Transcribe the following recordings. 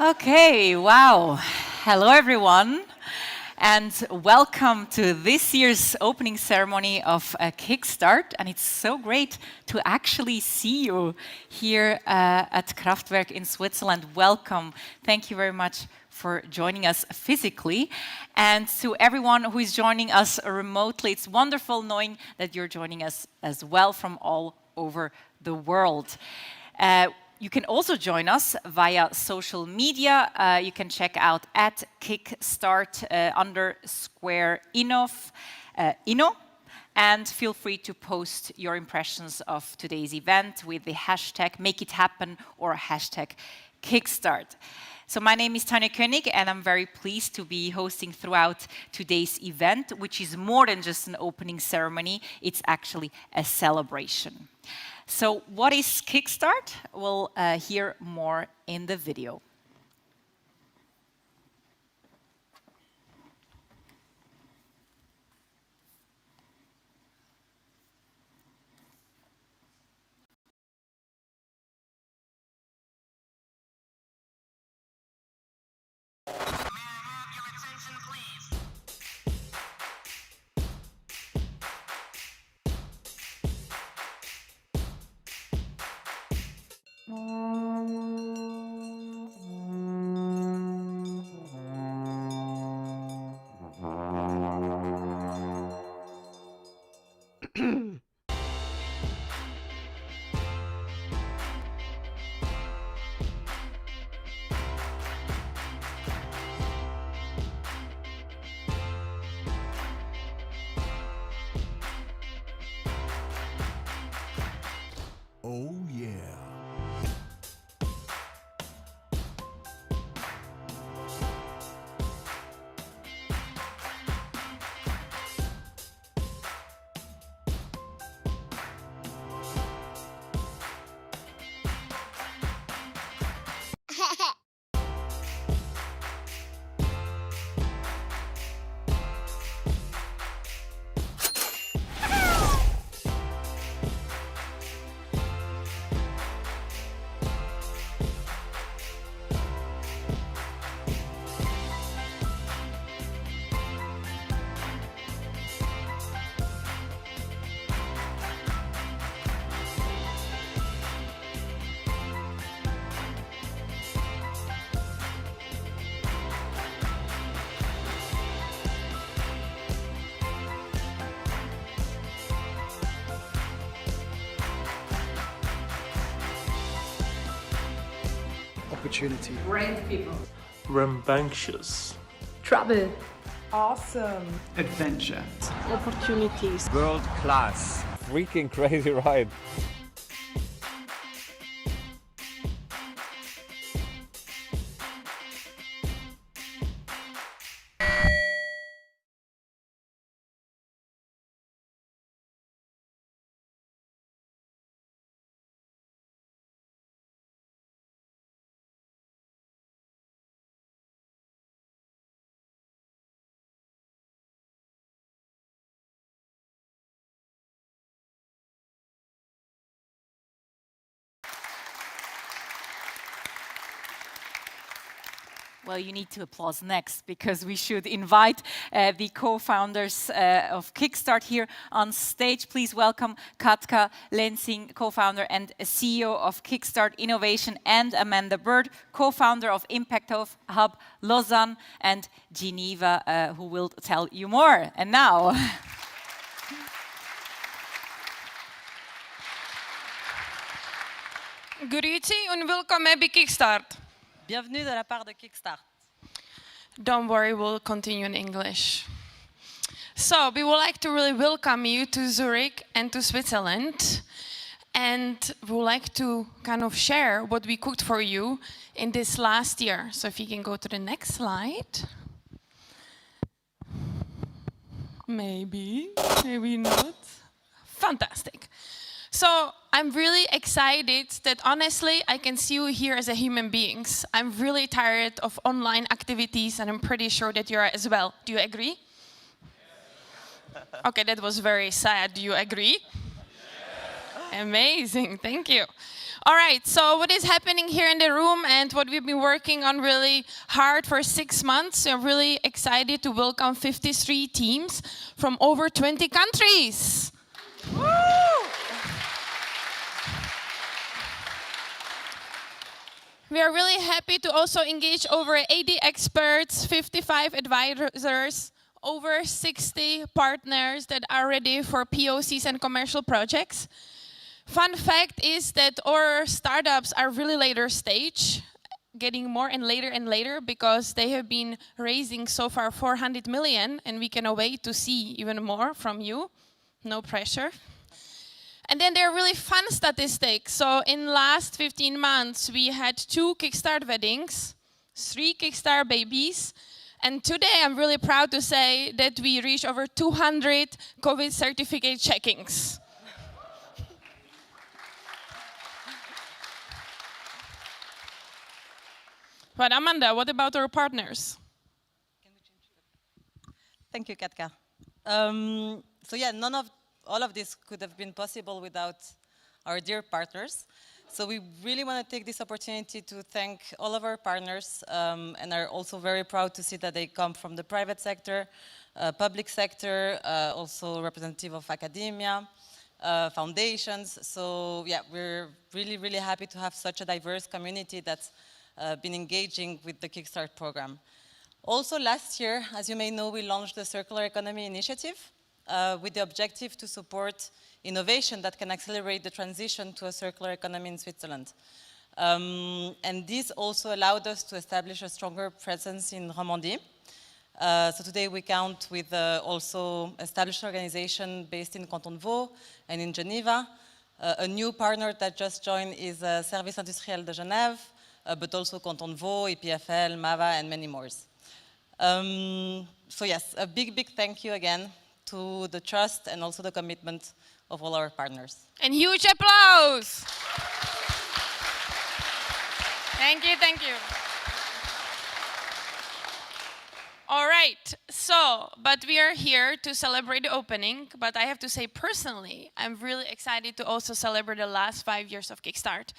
Okay, wow. Hello, everyone, and welcome to this year's opening ceremony of Kickstart. And it's so great to actually see you here at Kraftwerk in Switzerland. Welcome. Thank you very much for joining us physically. And to everyone who is joining us remotely, it's wonderful knowing that you're joining us as well from all over the world. You can also join us via social media. You can check out at Kickstart _Inno, and feel free to post your impressions of today's event with the hashtag #MakeItHappen or hashtag Kickstart. So my name is Tanja König, and I'm very pleased to be hosting throughout today's event, which is more than just an opening ceremony. It's actually a celebration. So what is Kickstart? We'll hear more in the video. Oh yeah. Opportunity. Brave people. Rambunctious. Trouble. Awesome. Adventure. Opportunities. World class. Freaking crazy ride. Well, you need to applause next, because we should invite the co-founders of Kickstart here on stage. Please welcome Katka Lenzing, co-founder and CEO of Kickstart Innovation, and Amanda Bird, co-founder of Impact Hub Lausanne and Geneva, who will tell you more. And now... Grüezi und willkommen bei Kickstart. Bienvenue de la part de Kickstart. Don't worry, we'll continue in English. So, we would like to really welcome you to Zurich and to Switzerland. And we would like to kind of share what we cooked for you in this last year. So if you can go to the next slide. Maybe, maybe not. Fantastic. So I'm really excited that honestly I can see you here as a human beings. I'm really tired of online activities and I'm pretty sure that you are as well. Do you agree? Okay, that was very sad. Do you agree? Amazing, thank you. All right, so what is happening here in the room and what we've been working on really hard for 6 months, we're really excited to welcome 53 teams from over 20 countries. Woo! We are really happy to also engage over 80 experts, 55 advisors, over 60 partners that are ready for POCs and commercial projects. Fun fact is that our startups are really later stage, getting more and later because they have been raising so far 400 million and we cannot wait to see even more from you. No pressure. And then there are really fun statistics. So in last 15 months, we had 2 Kickstart weddings, 3 Kickstart babies, and today I'm really proud to say that we reached over 200 COVID certificate checkings. But Amanda, what about our partners? Thank you, Katka. So yeah, all of this could have been possible without our dear partners. So we really want to take this opportunity to thank all of our partners and are also very proud to see that they come from the private sector, public sector, also representative of academia, foundations. So yeah, we're really happy to have such a diverse community that's been engaging with the Kickstart program. Also last year, as you may know, we launched the Circular Economy Initiative with the objective to support innovation that can accelerate the transition to a circular economy in Switzerland. And this also allowed us to establish a stronger presence in Romandie. So today we count with also established organization based in Canton de Vaud and in Geneva. A new partner that just joined is Service Industriel de Genève, but also Canton de Vaud, EPFL, MAVA, and many more. So yes, a big thank you again to the trust and also the commitment of all our partners. And huge applause! Thank you, thank you. All right, so, but we are here to celebrate the opening, but I have to say personally, I'm really excited to also celebrate the last 5 years of Kickstart.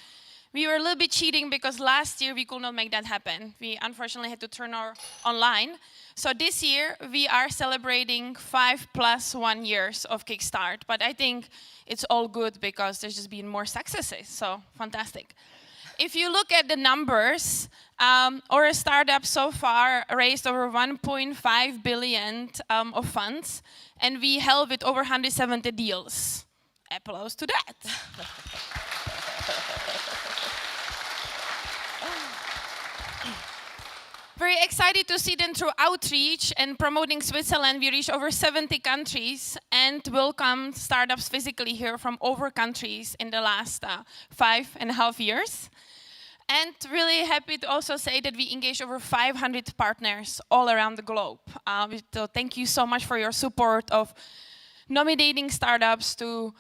We were a little bit cheating because last year we could not make that happen. We unfortunately had to turn our online. So this year we are celebrating 5+1 years of Kickstart, but I think it's all good because there's just been more successes, so fantastic. If you look at the numbers, our startup so far raised over 1.5 billion of funds, and we held with over 170 deals. Applause to that. Very excited to see them through outreach and promoting Switzerland. We reach over 70 countries and welcome startups physically here from over countries in the last 5.5 years. And really happy to also say that we engage over 500 partners all around the globe. So thank you so much for your support of nominating startups, to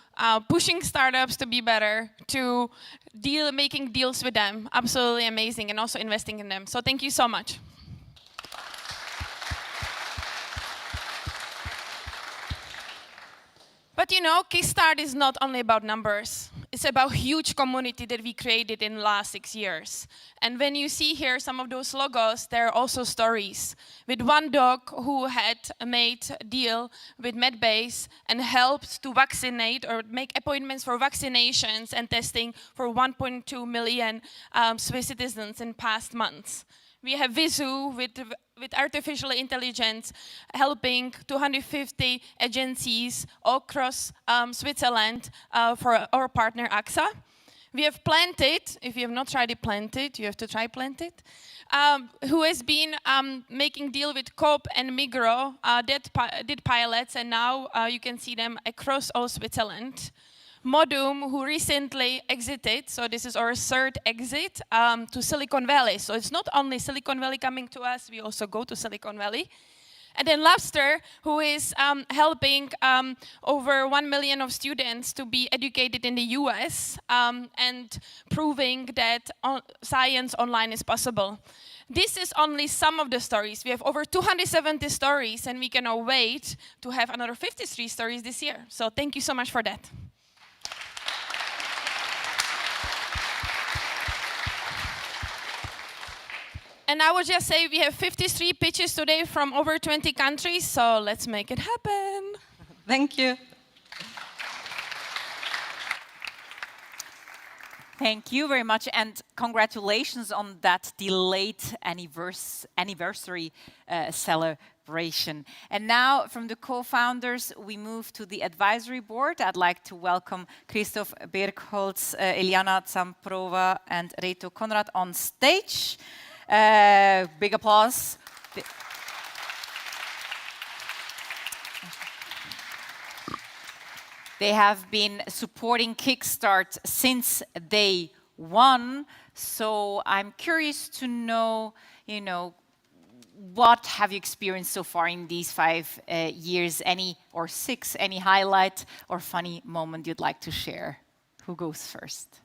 pushing startups to be better, to making deals with them. Absolutely amazing, and also investing in them. So thank you so much. But you know, Kickstart is not only about numbers. It's about huge community that we created in the last 6 years. And when you see here some of those logos, there are also stories. With one dog who had made a deal with Medbase and helped to vaccinate or make appointments for vaccinations and testing for 1.2 million Swiss citizens in past months. We have Visu with artificial intelligence helping 250 agencies all across Switzerland for our partner AXA. We have Planted. If you have not tried it, Planted, you have to try Planted. Who has been making deal with Coop and Migros, did pilots, and now you can see them across all Switzerland. Modum, who recently exited, so this is our third exit to Silicon Valley. So it's not only Silicon Valley coming to us, we also go to Silicon Valley. And then Lobster, who is helping over 1 million of students to be educated in the US and proving that science online is possible. This is only some of the stories. We have over 270 stories, and we cannot wait to have another 53 stories this year. So thank you so much for that. And I would just say we have 53 pitches today from over 20 countries, so let's make it happen. Thank you. Thank you very much, and congratulations on that delayed anniversary celebration. And now, from the co-founders, we move to the advisory board. I'd like to welcome Christoph Bergholz, Eliana Zamprova, and Reto Konrad on stage. Big applause. They have been supporting Kickstart since day one. So I'm curious to know, what have you experienced so far in these 5 years? Or 6, any highlight or funny moment you'd like to share? Who goes first?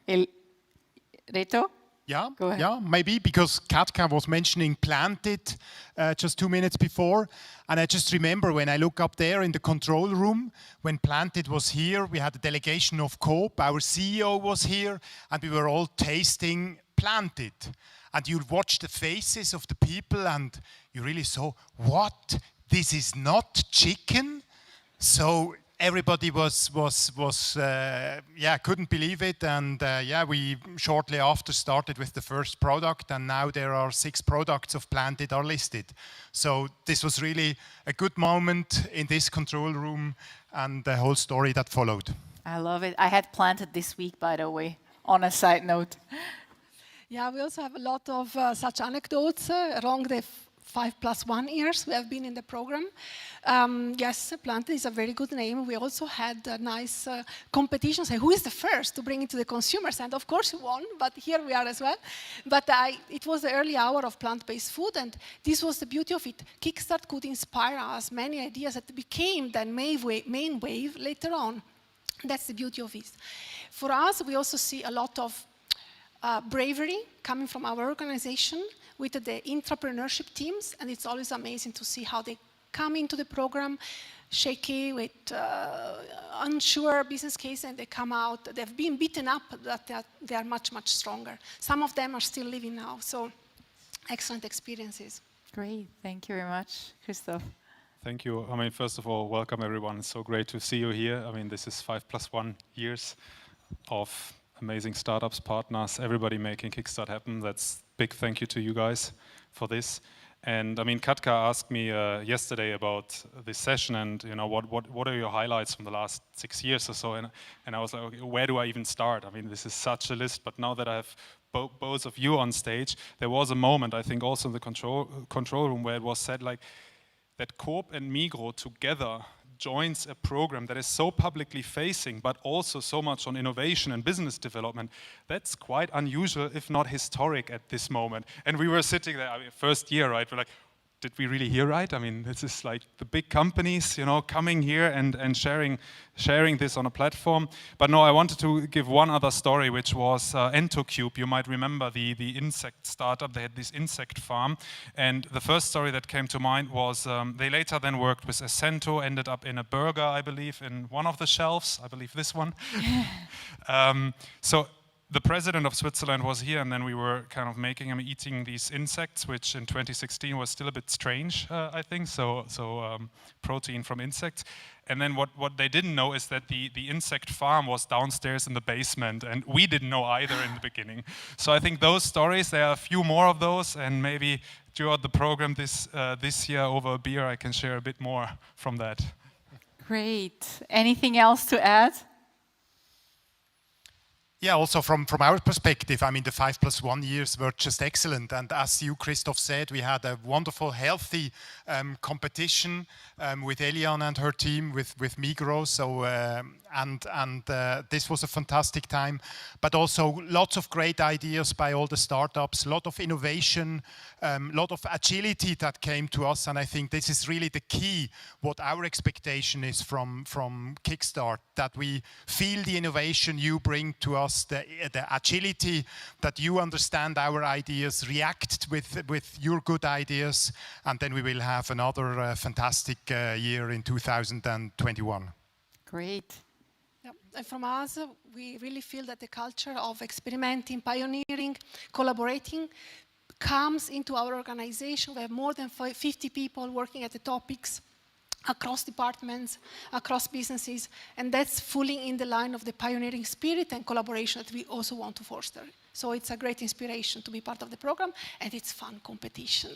Reto? Yeah, Go ahead. yeah, maybe because Katka was mentioning Planted just 2 minutes before. And I just remember when I look up there in the control room, when Planted was here, we had a delegation of Coop, our CEO was here, and we were all tasting Planted. And you watch the faces of the people and you really saw, what? This is not chicken? So everybody couldn't believe it, and we shortly after started with the first product, and now there are 6 products of Planted are listed. So this was really a good moment in this control room, and the whole story that followed. I love it. I had Planted this week, by the way, on a side note. Yeah, we also have a lot of such anecdotes along the 5+1 years we have been in the program. Yes, Planted is a very good name. We also had a nice competition, say who is the first to bring it to the consumers, and of course we won, but here we are as well. But it was the early hour of plant-based food, and this was the beauty of it. Kickstart could inspire us many ideas that became the main wave later on. That's the beauty of it. For us, we also see a lot of bravery coming from our organization with the entrepreneurship teams, and it's always amazing to see how they come into the program shaky with unsure business case, and they come out, they've been beaten up, that they are much, much stronger. Some of them are still living now, so excellent experiences. Great, thank you very much. Christoph. Thank you. I mean, first of all, welcome everyone. It's so great to see you here. I mean, this is 5+1 years of amazing startups, partners, everybody making Kickstart happen. That's big thank you to you guys for this. And I mean, Katka asked me yesterday about this session, and what are your highlights from the last 6 years or so? And I was like, okay, where do I even start? I mean, this is such a list. But now that I have both of you on stage, there was a moment, I think, also in the control room where it was said like that Coop and Myego together joins a program that is so publicly facing, but also so much on innovation and business development. That's quite unusual, if not historic at this moment. And we were sitting there, I mean, first year, right? We're like, did we really hear right? I mean, this is like the big companies, coming here and sharing this on a platform. But no, I wanted to give one other story, which was Entocube. You might remember the insect startup. They had this insect farm. And the first story that came to mind was they later then worked with Essento, ended up in a burger, I believe, in one of the shelves. I believe this one. So the president of Switzerland was here, and then we were kind of making him eating these insects, which in 2016 was still a bit strange, I think, so protein from insects. And then what they didn't know is that the insect farm was downstairs in the basement, and we didn't know either in the beginning. So I think those stories, there are a few more of those, and maybe throughout the program this year over a beer, I can share a bit more from that. Great. Anything else to add? Yeah, also from our perspective, I mean, the 5+1 years were just excellent. And as you, Christoph, said, we had a wonderful, healthy competition with Eliane and her team, with Myego. So, this was a fantastic time. But also lots of great ideas by all the startups, a lot of innovation, a lot of agility that came to us. And I think this is really the key, what our expectation is from Kickstart, that we feel the innovation you bring to us, the agility, that you understand our ideas, react with your good ideas, and then we will have another fantastic year in 2021. Great. Yep. And from us, we really feel that the culture of experimenting, pioneering, collaborating comes into our organization. We have more than 50 people working at the topics across departments, across businesses, and that's fully in the line of the pioneering spirit and collaboration that we also want to foster. So it's a great inspiration to be part of the program, and it's fun competition.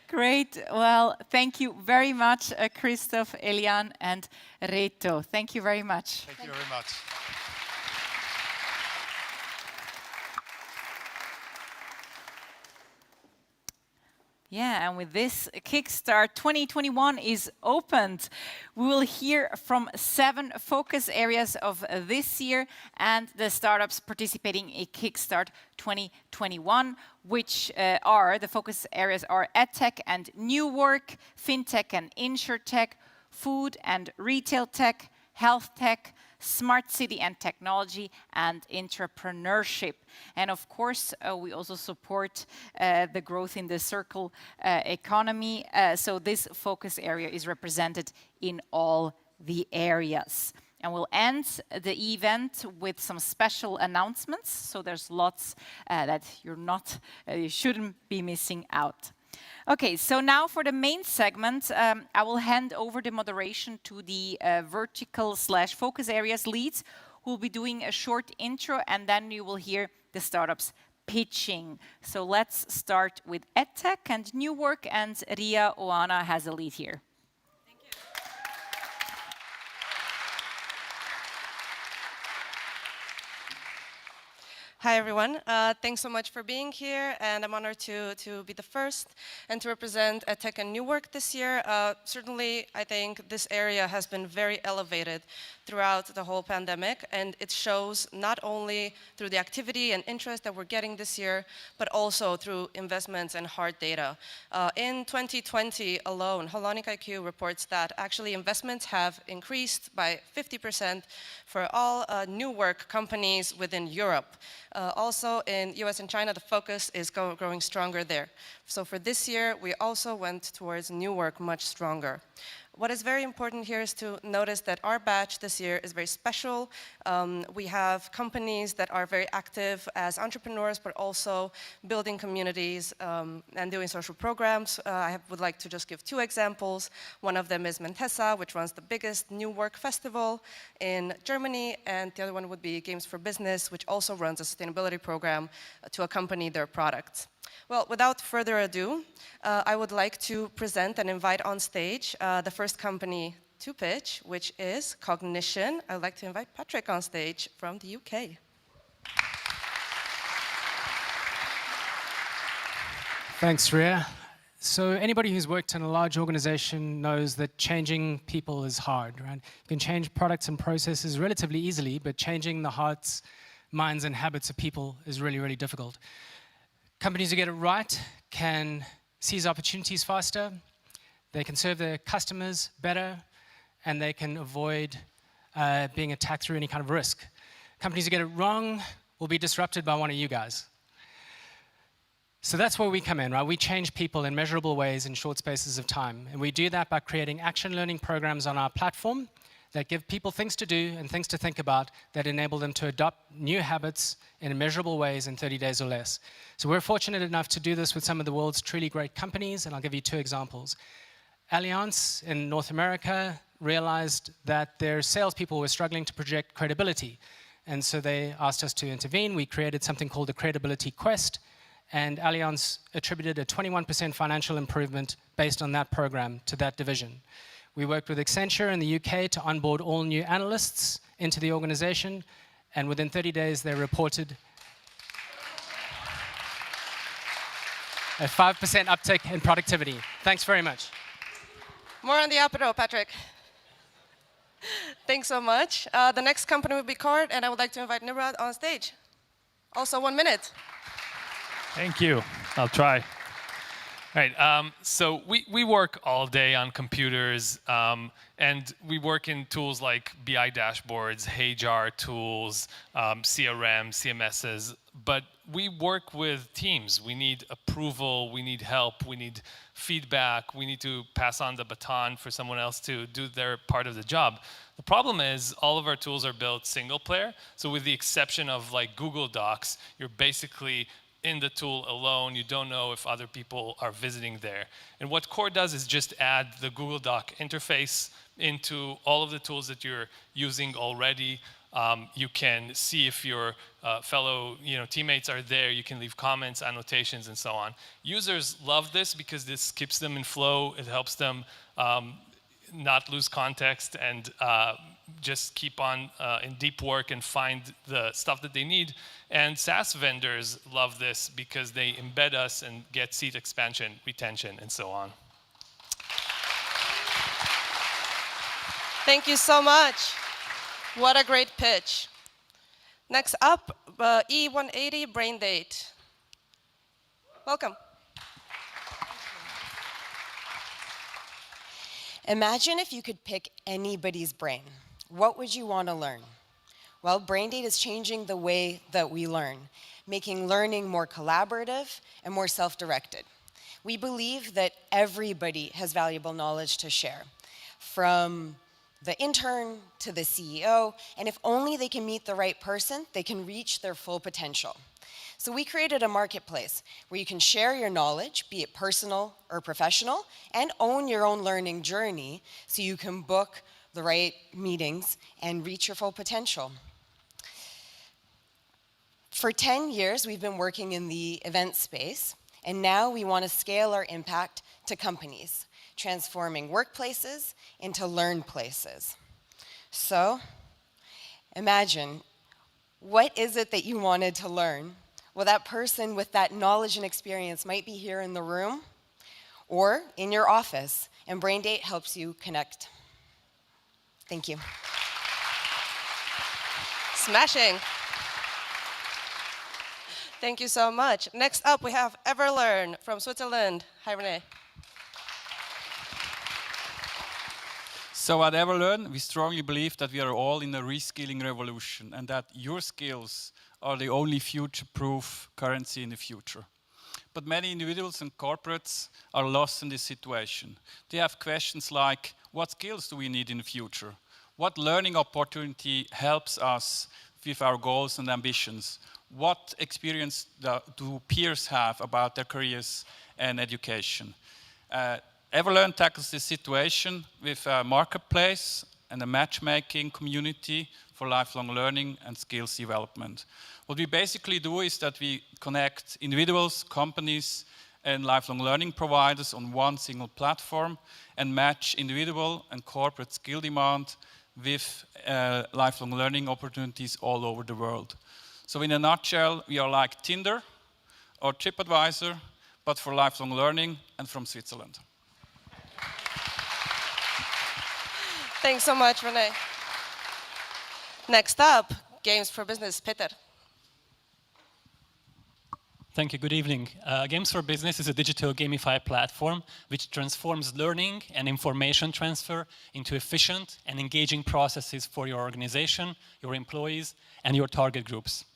Great. Well, thank you very much, Christoph, Eliane, and Reto. Thank you very much. Thank you very much. Yeah, and with this, Kickstart 2021 is opened. We will hear from 7 focus areas of this year and the startups participating in Kickstart 2021, which the focus areas are EdTech and New Work, FinTech and InsurTech, Food and Retail Tech, Health Tech, Smart City and Technology, and Entrepreneurship. And of course, we also support the growth in the circle economy. So this focus area is represented in all the areas. And we'll end the event with some special announcements. So there's lots that you shouldn't be missing out. Okay, so now for the main segment, I will hand over the moderation to the vertical/focus areas leads, who will be doing a short intro, and then you will hear the startups pitching. So let's start with EdTech and New Work, and Ria Oana has a lead here. Hi everyone, thanks so much for being here, and I'm honored to be the first and to represent EdTech and New Work this year. Certainly, I think this area has been very elevated throughout the whole pandemic, and it shows not only through the activity and interest that we're getting this year, but also through investments and hard data. In 2020 alone, Hellenic IQ reports that actually investments have increased by 50% for all new work companies within Europe. Also in US and China, the focus is growing stronger there. So for this year, we also went towards new work much stronger. What is very important here is to notice that our batch this year is very special. We have companies that are very active as entrepreneurs, but also building communities and doing social programs. I would like to just give 2 examples. One of them is Mentessa, which runs the biggest new work festival in Germany, and the other one would be Games for Business, which also runs a sustainability program to accompany their products. Well, without further ado, I would like to present and invite on stage the first company to pitch, which is Cognition. I'd like to invite Patrick on stage from the UK. Thanks, Ria. So anybody who's worked in a large organization knows that changing people is hard, right? You can change products and processes relatively easily, but changing the hearts, minds, and habits of people is really, really difficult. Companies who get it right can seize opportunities faster, they can serve their customers better, and they can avoid being attacked through any kind of risk. Companies who get it wrong will be disrupted by one of you guys. So that's where we come in, right? We change people in measurable ways in short spaces of time, and we do that by creating action learning programs on our platform that give people things to do and things to think about that enable them to adopt new habits in measurable ways in 30 days or less. So we're fortunate enough to do this with some of the world's truly great companies, and I'll give you 2 examples. Allianz in North America realized that their salespeople were struggling to project credibility, and so they asked us to intervene. We created something called the Credibility Quest, and Allianz attributed a 21% financial improvement based on that program to that division. We worked with Accenture in the UK to onboard all new analysts into the organization, and within 30 days they reported a 5% uptick in productivity. Thanks very much. More on the apero, Patrick. Thanks so much. The next company will be Card, and I would like to invite Nimrod on stage. Also 1 minute. Thank you. I'll try. Right. So we work all day on computers, and we work in tools like BI dashboards, HeyJar tools, CRM, CMSs. But we work with teams. We need approval. We need help. We need feedback. We need to pass on the baton for someone else to do their part of the job. The problem is all of our tools are built single player. So with the exception of like Google Docs, you're basically in the tool alone. You don't know if other people are visiting there. And what Core does is just add the Google Doc interface into all of the tools that you're using already. You can see if your fellow teammates are there. You can leave comments, annotations, and so on. Users love this because this keeps them in flow. It helps them not lose context and just keep on in deep work and find the stuff that they need. And SaaS vendors love this because they embed us and get seat expansion, retention, and so on. Thank you so much. What a great pitch. Next up, E180 Braindate. Welcome. Imagine if you could pick anybody's brain. What would you want to learn? Well, Braindate is changing the way that we learn, making learning more collaborative and more self-directed. We believe that everybody has valuable knowledge to share, from the intern to the CEO, and if only they can meet the right person, they can reach their full potential. So we created a marketplace where you can share your knowledge, be it personal or professional, and own your own learning journey so you can book the right meetings and reach your full potential. For 10 years, we've been working in the event space, and now we want to scale our impact to companies, transforming workplaces into learn places. So, imagine, what is it that you wanted to learn? Well, that person with that knowledge and experience might be here in the room or in your office, and Braindate helps you connect. Thank you. Smashing. Thank you so much. Next up, we have Everlearn from Switzerland. Hi, Renee. So at Everlearn, we strongly believe that we are all in a reskilling revolution and that your skills are the only future-proof currency in the future. But many individuals and corporates are lost in this situation. They have questions like, what skills do we need in the future? What learning opportunity helps us with our goals and ambitions? What experience do peers have about their careers and education? Everlearn tackles this situation with a marketplace and a matchmaking community for lifelong learning and skills development. What we basically do is that we connect individuals, companies, and lifelong learning providers on one single platform and match individual and corporate skill demand with lifelong learning opportunities all over the world. So in a nutshell, we are like Tinder or TripAdvisor, but for lifelong learning and from Switzerland. Thanks so much, Renee. Next up, Games for Business, Peter. Thank you, good evening. Games for Business is a digital gamified platform which transforms learning and information transfer into efficient and engaging processes for your organization, your employees, and your target groups.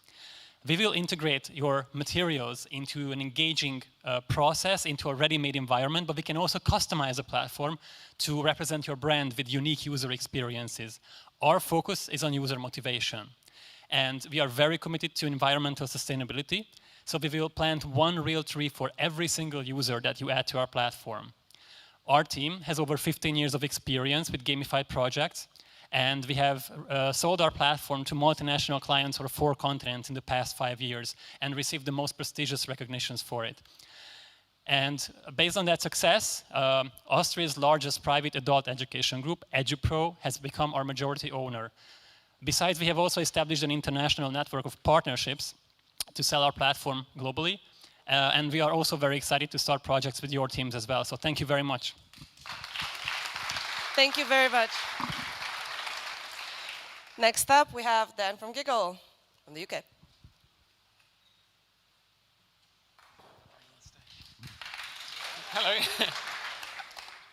We will integrate your materials into an engaging process, into a ready-made environment, but we can also customize a platform to represent your brand with unique user experiences. Our focus is on user motivation, and we are very committed to environmental sustainability, so we will plant one real tree for every single user that you add to our platform. Our team has over 15 years of experience with gamified projects, and we have sold our platform to multinational clients over 4 continents in the past 5 years and received the most prestigious recognitions for it. And based on that success, Austria's largest private adult education group, EduPro, has become our majority owner. Besides, we have also established an international network of partnerships to sell our platform globally. And we are also very excited to start projects with your teams as well. So thank you very much. Thank you very much. Next up, we have Dan from Giggle, from the UK. Hello.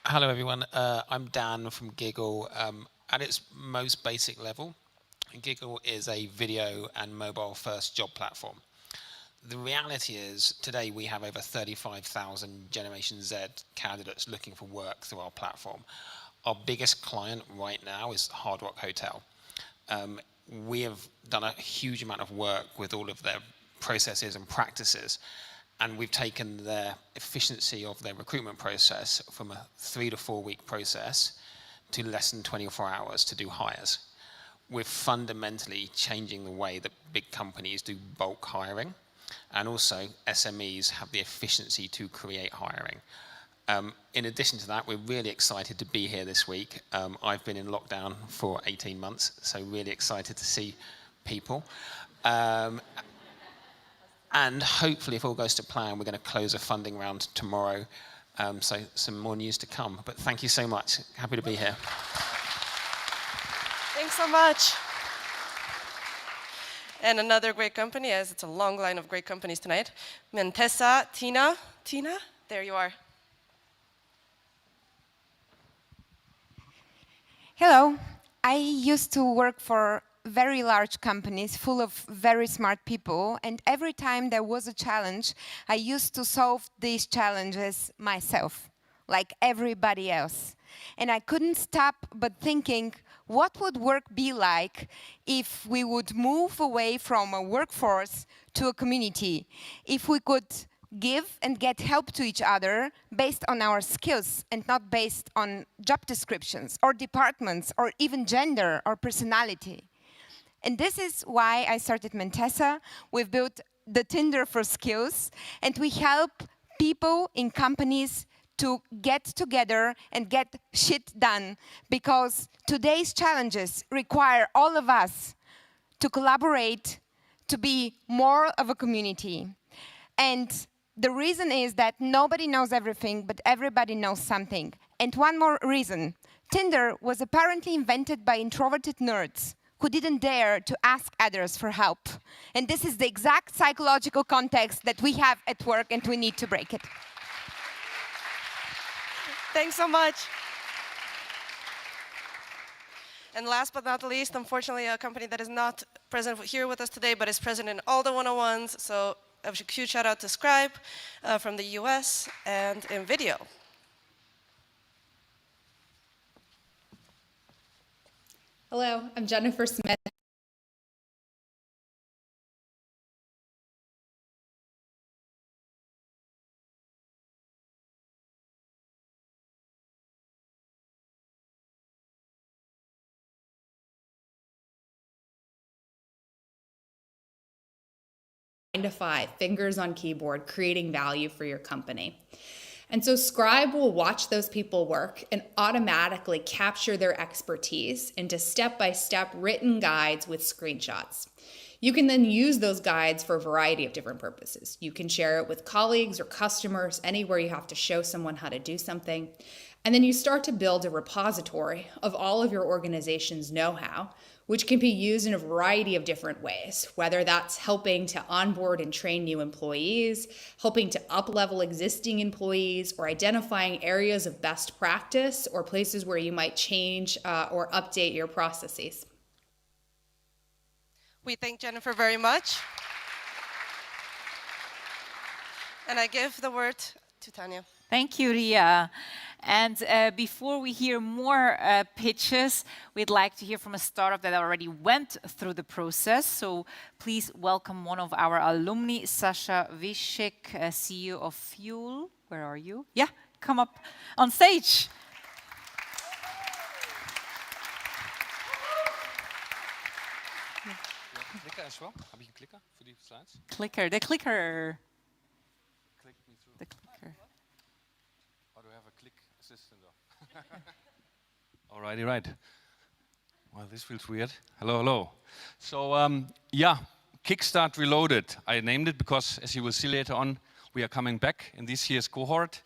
Hello, everyone. I'm Dan from Giggle. At its most basic level, Giggle is a video and mobile-first job platform. The reality is, today we have over 35,000 Generation Z candidates looking for work through our platform. Our biggest client right now is Hard Rock Hotel. We have done a huge amount of work with all of their processes and practices, and we've taken their efficiency of their recruitment process from a 3 to 4 week process to less than 24 hours to do hires. We're fundamentally changing the way that big companies do bulk hiring, and also SMEs have the efficiency to create hiring. In addition to that, we're really excited to be here this week. I've been in lockdown for 18 months, so really excited to see people. And hopefully, if all goes to plan, we're going to close a funding round tomorrow. So some more news to come. But thank you so much. Happy to be here. Thanks so much. And another great company, as it's a long line of great companies tonight. Mentessa, Tina, there you are. Hello. I used to work for very large companies full of very smart people, and every time there was a challenge, I used to solve these challenges myself, like everybody else. And I couldn't stop but thinking, what would work be like if we would move away from a workforce to a community? If we could give and get help to each other based on our skills and not based on job descriptions or departments or even gender or personality. And this is why I started Mentessa. We've built the Tinder for skills, and we help people in companies to get together and get shit done, because today's challenges require all of us to collaborate, to be more of a community. And the reason is that nobody knows everything, but everybody knows something. And one more reason. Tinder was apparently invented by introverted nerds who didn't dare to ask others for help. And this is the exact psychological context that we have at work, and we need to break it. Thanks so much. And last but not least, unfortunately, a company that is not present here with us today, but is present in all the 101s. So a huge shout out to Scribe from the US and in video. Hello, I'm Jennifer Smith. To 5, fingers on keyboard, creating value for your company. And so Scribe will watch those people work and automatically capture their expertise into step-by-step written guides with screenshots. You can then use those guides for a variety of different purposes. You can share it with colleagues or customers, anywhere you have to show someone how to do something. And then you start to build a repository of all of your organization's know-how, which can be used in a variety of different ways, whether that's helping to onboard and train new employees, helping to up-level existing employees, or identifying areas of best practice or places where you might change or update your processes. We thank Jennifer very much. And I give the word to Tanya. Thank you, Ria. And before we hear more pitches, we'd like to hear from a startup that already went through the process. So please welcome one of our alumni, Sasha Vishek, CEO of Fuel. Where are you? Yeah, come up on stage. Klicker as well. Heb je een klikker voor die slides? Clicker, the clicker. Click me through. The clicker. Oh, do I have a click assistant? Alrighty, right. Well, this feels weird. Hello, hello. So, yeah, Kickstart Reloaded. I named it because, as you will see later on, we are coming back in this year's cohort.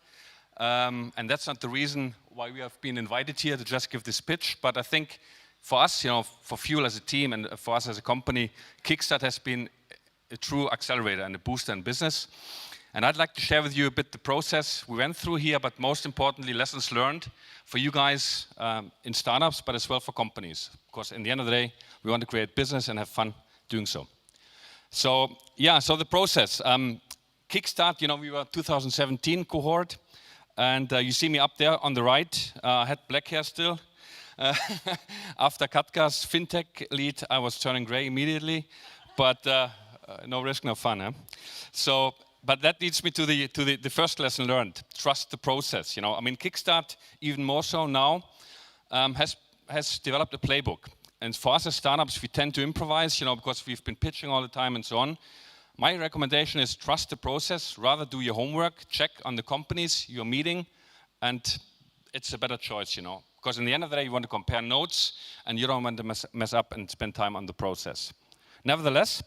And that's not the reason why we have been invited here to just give this pitch, but I think for us, you know, for Fuel as a team and for us as a company, Kickstart has been a true accelerator and a booster in business. And I'd like to share with you a bit the process we went through here, but most importantly, lessons learned for you guys in startups, but as well for companies. Because in the end of the day, we want to create business and have fun doing so. So yeah, so the process. Kickstart, you know, we were 2017 cohort, and you see me up there on the right. I had black hair still. After Katka's fintech lead, I was turning gray immediately, but no risk, no fun. Huh? So, but that leads me to the first lesson learned: trust the process. You know, I mean, Kickstart even more so now has developed a playbook, and for us as startups, we tend to improvise. You know, because we've been pitching all the time and so on. My recommendation is trust the process, rather do your homework, check on the companies you're meeting, and it's a better choice, you know. Because in the end of the day, you want to compare notes, and you don't want to mess up and spend time on the process. Nevertheless,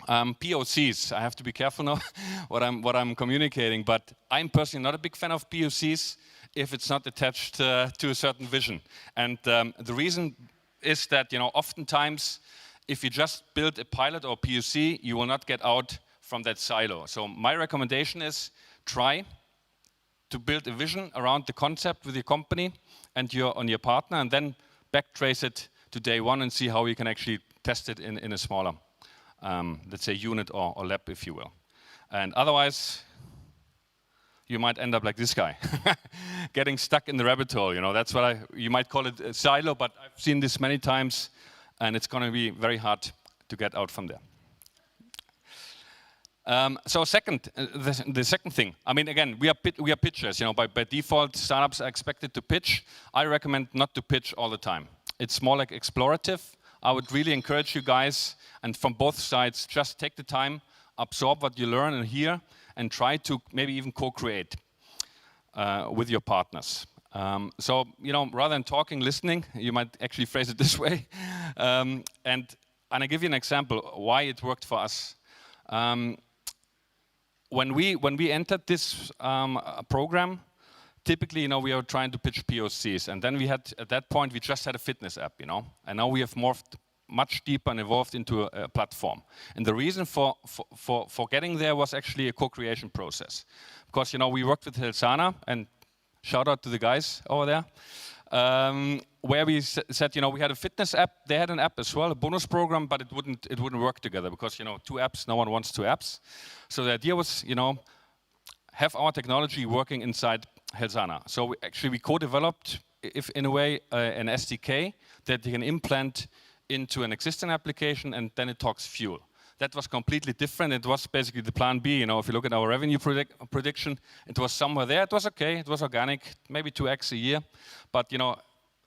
POCs, I have to be careful now what I'm communicating, but I'm personally not a big fan of POCs if it's not attached to a certain vision. And the reason is that, you know, oftentimes, if you just build a pilot or POC, you will not get out from that silo. So my recommendation is try to build a vision around the concept with your company and your partner, and then backtrace it to day one and see how you can actually test it in a smaller, let's say, unit or lab, if you will. And otherwise, you might end up like this guy, getting stuck in the rabbit hole. You know, that's what you might call it a silo, but I've seen this many times, and it's going to be very hard to get out from there. So the second thing, I mean, again, we are pitchers. You know, by default, startups are expected to pitch. I recommend not to pitch all the time. It's more like explorative. I would really encourage you guys, and from both sides, just take the time, absorb what you learn and hear, and try to maybe even co-create with your partners. So, you know, rather than talking, listening, you might actually phrase it this way. And I give you an example why it worked for us. When we entered this program, typically, you know, we are trying to pitch POCs, and then we had, at that point, we just had a fitness app, you know, and now we have morphed much deeper and evolved into a platform. And the reason for getting there was actually a co-creation process, because, you know, we worked with Helsana, and shout out to the guys over there, where we said, you know, we had a fitness app. They had an app as well, a bonus program, but it wouldn't work together because, you know, two apps, no one wants two apps. So the idea was, you know, have our technology working inside Helsana. So we co-developed, if in a way, an SDK that you can implant into an existing application, and then it talks fuel. That was completely different. It was basically the plan B. You know, if you look at our revenue prediction, it was somewhere there. It was okay. It was organic, maybe 2x a year. But, you know,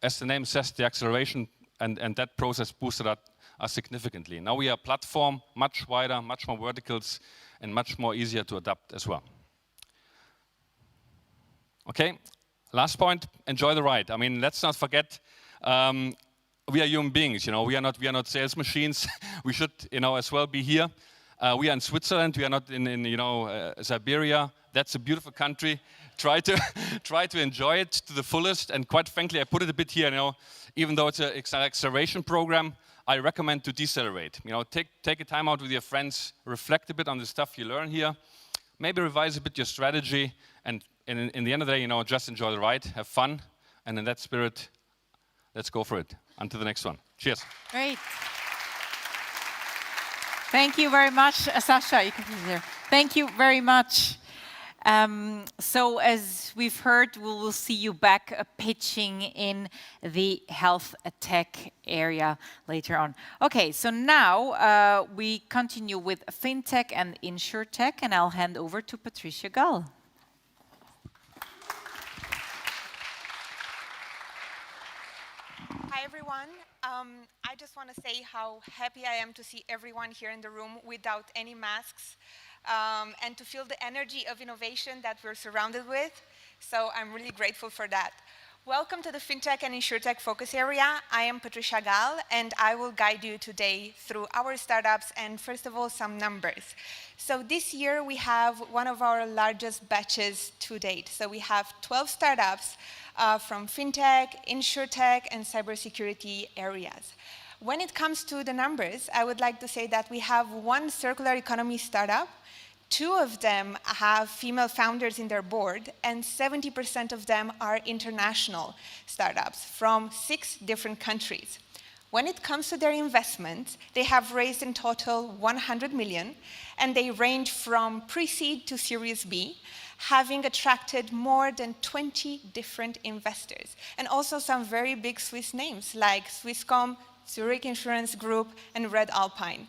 as the name says, the acceleration and that process boosted us significantly. Now we are a platform, much wider, much more verticals, and much more easier to adapt as well. Okay, last point, enjoy the ride. I mean, let's not forget, we are human beings, you know, we are not sales machines. We should, you know, as well be here. We are in Switzerland, we are not in you know, Siberia. That's a beautiful country. Try to enjoy it to the fullest. And quite frankly, I put it a bit here, you know, even though it's an acceleration program, I recommend to decelerate. You know, take a time out with your friends, reflect a bit on the stuff you learn here, maybe revise a bit your strategy, and in the end of the day, you know, just enjoy the ride, have fun, and in that spirit, let's go for it. Until the next one. Cheers. Great. Thank you very much, Sasha. You can please hear. Thank you very much. So as we've heard, we will see you back pitching in the health tech area later on. Okay, so now we continue with FinTech and InsurTech, and I'll hand over to Patricia Gull. Hi, everyone. I just want to say how happy I am to see everyone here in the room without any masks, and to feel the energy of innovation that we're surrounded with. So I'm really grateful for that. Welcome to the FinTech and InsurTech focus area. I am Patricia Gull, and I will guide you today through our startups and, first of all, some numbers. So this year, we have one of our largest batches to date. So we have 12 startups from FinTech, InsurTech, and cybersecurity areas. When it comes to the numbers, I would like to say that we have one circular economy startup, 2 of them have female founders in their board, and 70% of them are international startups from 6 different countries. When it comes to their investments, they have raised in total 100 million, and they range from pre-seed to Series B, having attracted more than 20 different investors, and also some very big Swiss names like Swisscom, Zurich Insurance Group, and Red Alpine.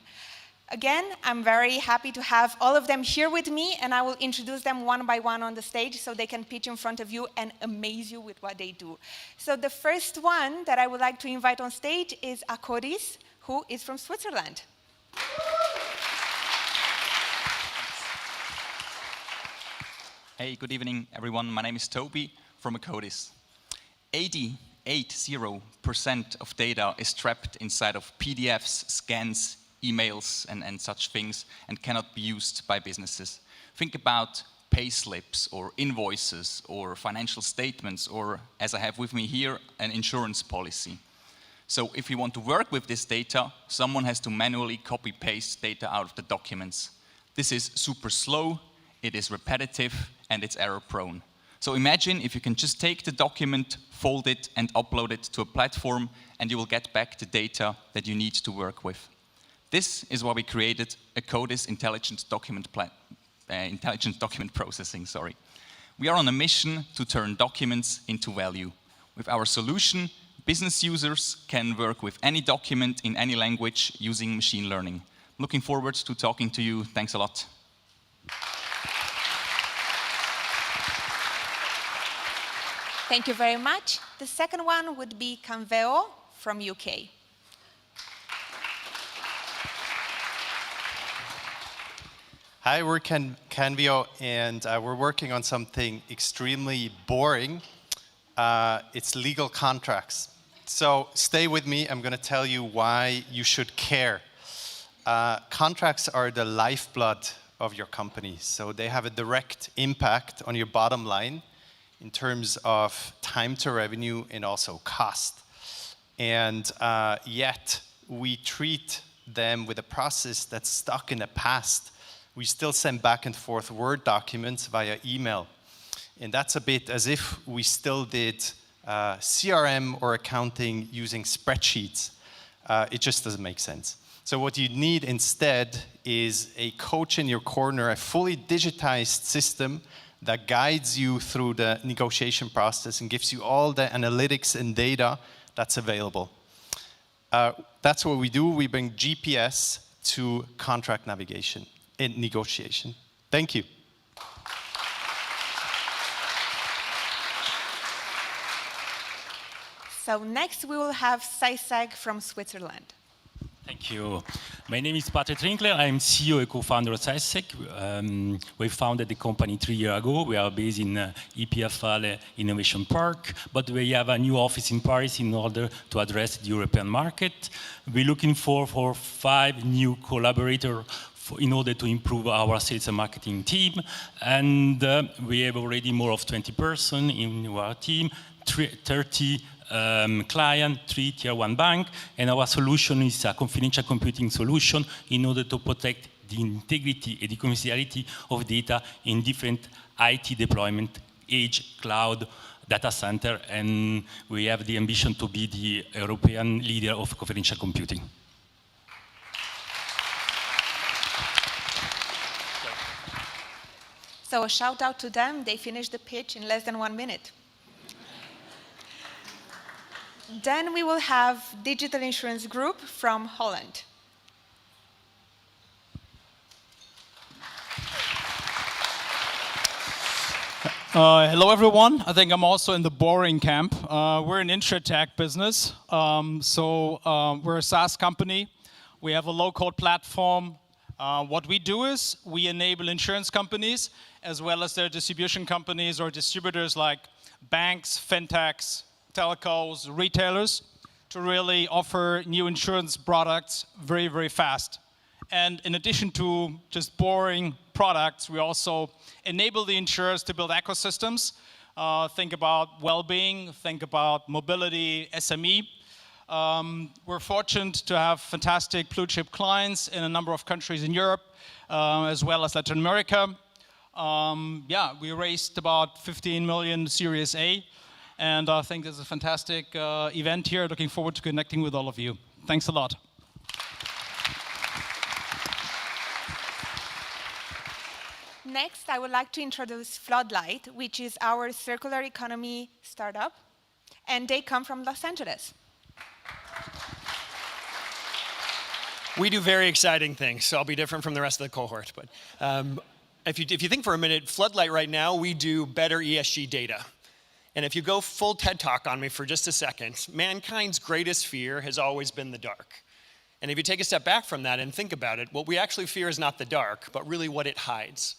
Again, I'm very happy to have all of them here with me, and I will introduce them one by one on the stage so they can pitch in front of you and amaze you with what they do. So the first one that I would like to invite on stage is Ekkotis, who is from Switzerland. Hey, good evening, everyone. My name is Toby from Ekkotis. 80% of data is trapped inside of PDFs, scans, emails, and such things, and cannot be used by businesses. Think about pay slips or invoices or financial statements, or, as I have with me here, an insurance policy. So if you want to work with this data, someone has to manually copy-paste data out of the documents. This is super slow, it is repetitive, and it's error-prone. So imagine if you can just take the document, fold it, and upload it to a platform, and you will get back the data that you need to work with. This is why we created Ekkotis Intelligent Document Processing. We are on a mission to turn documents into value. With our solution, business users can work with any document in any language using machine learning. Looking forward to talking to you. Thanks a lot. Thank you very much. The second one would be Canvio from UK. Hi, we're Canvio, and we're working on something extremely boring. It's legal contracts. So stay with me. I'm going to tell you why you should care. Contracts are the lifeblood of your company. So they have a direct impact on your bottom line in terms of time to revenue and also cost. And yet we treat them with a process that's stuck in the past. We still send back and forth Word documents via email. And that's a bit as if we still did CRM or accounting using spreadsheets. It just doesn't make sense. So what you need instead is a coach in your corner, a fully digitized system that guides you through the negotiation process and gives you all the analytics and data that's available. That's what we do. We bring GPS to contract navigation and negotiation. Thank you. So next we will have SEIS from Switzerland. Thank you. My name is Patrick Trinkler. I'm CEO and co-founder of SEIS. We founded the company 3 years ago. We are based in EPFL Innovation Park, but we have a new office in Paris in order to address the European market. We're looking for 5 new collaborators in order to improve our sales and marketing team. And we have already more of 20 persons in our team, 30 client, 3 tier 1 bank, and our solution is a confidential computing solution in order to protect the integrity and the confidentiality of data in different IT deployment, edge, cloud, data center, and we have the ambition to be the European leader of confidential computing. So a shout out to them. They finished the pitch in less than 1 minute. Then we will have Digital Insurance Group from Holland. Hello, everyone. I think I'm also in the boring camp. We're an InsurTech business. We're a SaaS company. We have a low-code platform. What we do is we enable insurance companies as well as their distribution companies or distributors like banks, fintechs, telcos, retailers to really offer new insurance products very, very fast. And in addition to just boring products, we also enable the insurers to build ecosystems. Think about well-being, think about mobility, SME. We're fortunate to have fantastic blue chip clients in a number of countries in Europe, as well as Latin America. Yeah, we raised about 15 million Series A, and I think this is a fantastic event here. Looking forward to connecting with all of you. Thanks a lot. Next, I would like to introduce Floodlight, which is our circular economy startup, and they come from Los Angeles. We do very exciting things, so I'll be different from the rest of the cohort. But if you think for a minute, Floodlight right now, we do better ESG data. And if you go full TED Talk on me for just a second, mankind's greatest fear has always been the dark. And if you take a step back from that and think about it, what we actually fear is not the dark, but really what it hides.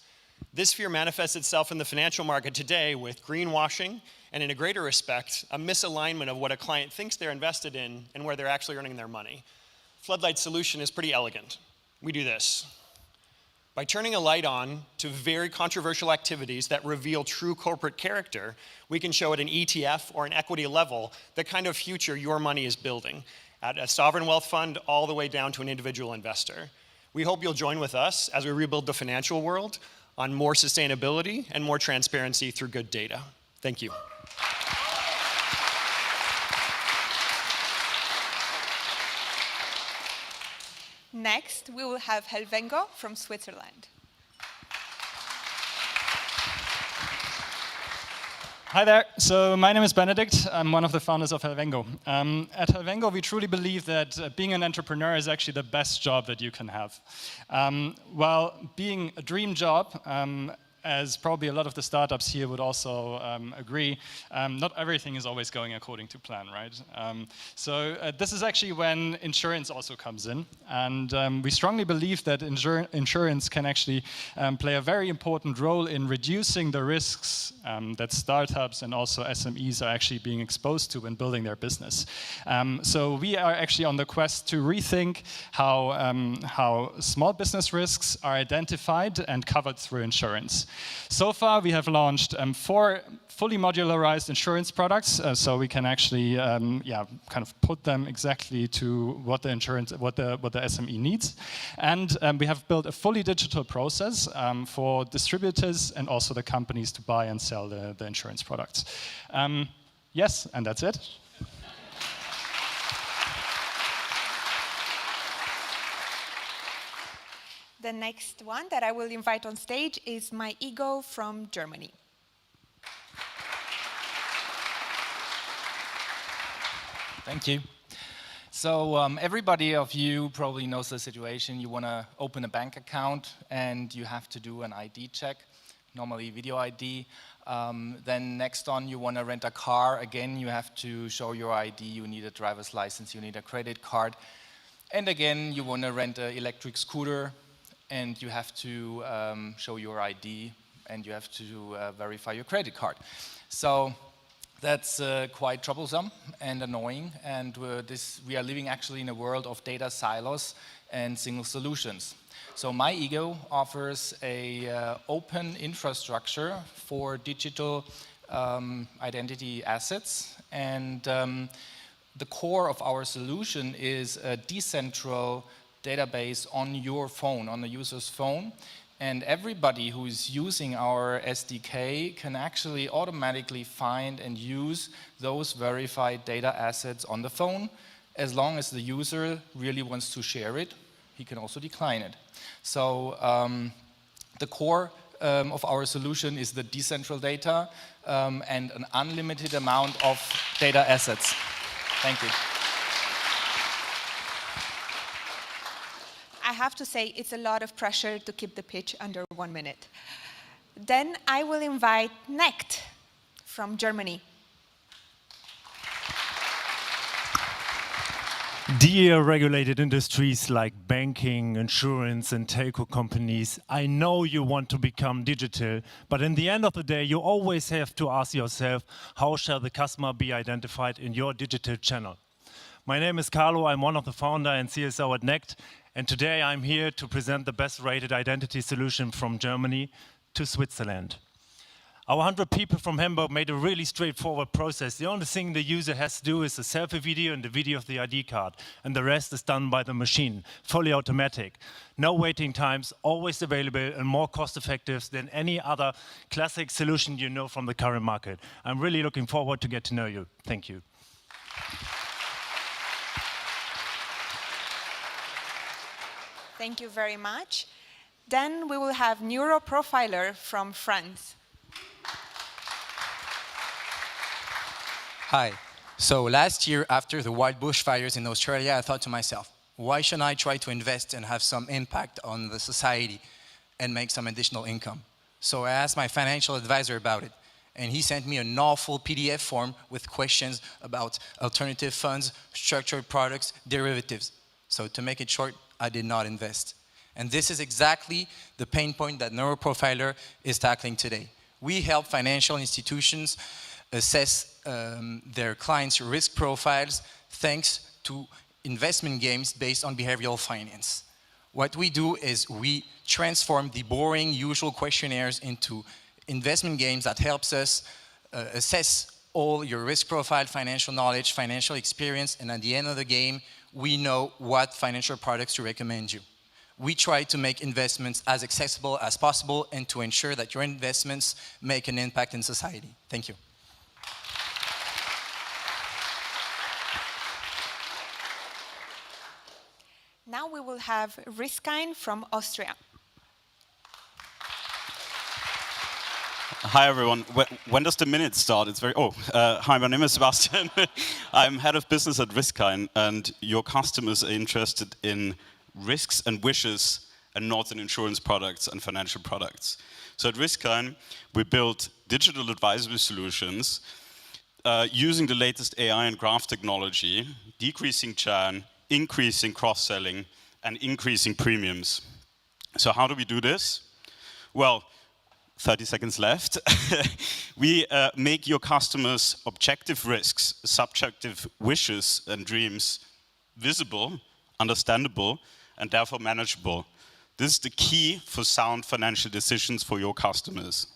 This fear manifests itself in the financial market today with greenwashing and, in a greater respect, a misalignment of what a client thinks they're invested in and where they're actually earning their money. Floodlight's solution is pretty elegant. We do this. By turning a light on to very controversial activities that reveal true corporate character, we can show at an ETF or an equity level the kind of future your money is building, at a sovereign wealth fund all the way down to an individual investor. We hope you'll join with us as we rebuild the financial world on more sustainability and more transparency through good data. Thank you. Next, we will have Helvengo from Switzerland. Hi there. So my name is Benedict. I'm one of the founders of Helvengo. At Helvengo, we truly believe that being an entrepreneur is actually the best job that you can have. While being a dream job, as probably a lot of the startups here would also agree, not everything is always going according to plan, right? So this is actually when insurance also comes in. And we strongly believe that insurance can actually play a very important role in reducing the risks that startups and also SMEs are actually being exposed to when building their business. So we are actually on the quest to rethink how small business risks are identified and covered through insurance. So far, we have launched 4 fully modularized insurance products, so we can actually, kind of put them exactly to what the SME needs. And we have built a fully digital process for distributors and also the companies to buy and sell the insurance products. Yes, and that's it. The next one that I will invite on stage is Myego from Germany. Thank you. So everybody of you probably knows the situation. You want to open a bank account and you have to do an ID check, normally video ID. Then next on you want to rent a car. Again, you have to show your ID. You need a driver's license. You need a credit card. And again, you want to rent an electric scooter. And you have to show your ID, and you have to verify your credit card. So that's quite troublesome and annoying, and we are living actually in a world of data silos and single solutions. So Myego offers a open infrastructure for digital identity assets, and the core of our solution is a decentral database on your phone, on the user's phone, and everybody who is using our SDK can actually automatically find and use those verified data assets on the phone. As long as the user really wants to share it, he can also decline it. So the core of our solution is the decentral data and an unlimited amount of data assets. Thank you. I have to say it's a lot of pressure to keep the pitch under 1 minute. Then I will invite Necht from Germany. Dear regulated industries like banking, insurance, and telco companies, I know you want to become digital, but in the end of the day, you always have to ask yourself, how shall the customer be identified in your digital channel? My name is Carlo, I'm one of the founder and CSO at Necht, and today I'm here to present the best rated identity solution from Germany to Switzerland. Our 100 people from Hamburg made a really straightforward process. The only thing the user has to do is a selfie video and the video of the ID card. And the rest is done by the machine, fully automatic. No waiting times, always available and more cost effective than any other classic solution you know from the current market. I'm really looking forward to get to know you. Thank you. Thank you very much. Then we will have NeuroProfiler from France. Hi. So last year, after the wild bushfires in Australia, I thought to myself, why shouldn't I try to invest and have some impact on the society and make some additional income? So I asked my financial advisor about it, and he sent me an awful PDF form with questions about alternative funds, structured products, derivatives. So to make it short, I did not invest. And this is exactly the pain point that NeuroProfiler is tackling today. We help financial institutions assess their clients' risk profiles thanks to investment games based on behavioral finance. What we do is we transform the boring usual questionnaires into investment games that helps us assess all your risk profile, financial knowledge, financial experience, and at the end of the game, we know what financial products to recommend you. We try to make investments as accessible as possible and to ensure that your investments make an impact in society. Thank you. Now we will have Riskine from Austria. Hi everyone. When does the minute start? It's very. Hi. My name is Sebastian. I'm head of business at Riskine, and your customers are interested in risks and wishes, and not in insurance products and financial products. So at Riskine, we built digital advisory solutions using the latest AI and graph technology, decreasing churn, increasing cross-selling, and increasing premiums. So how do we do this? Well, 30 seconds left. We make your customers' objective risks, subjective wishes and dreams visible, understandable, and therefore manageable. This is the key for sound financial decisions for your customers.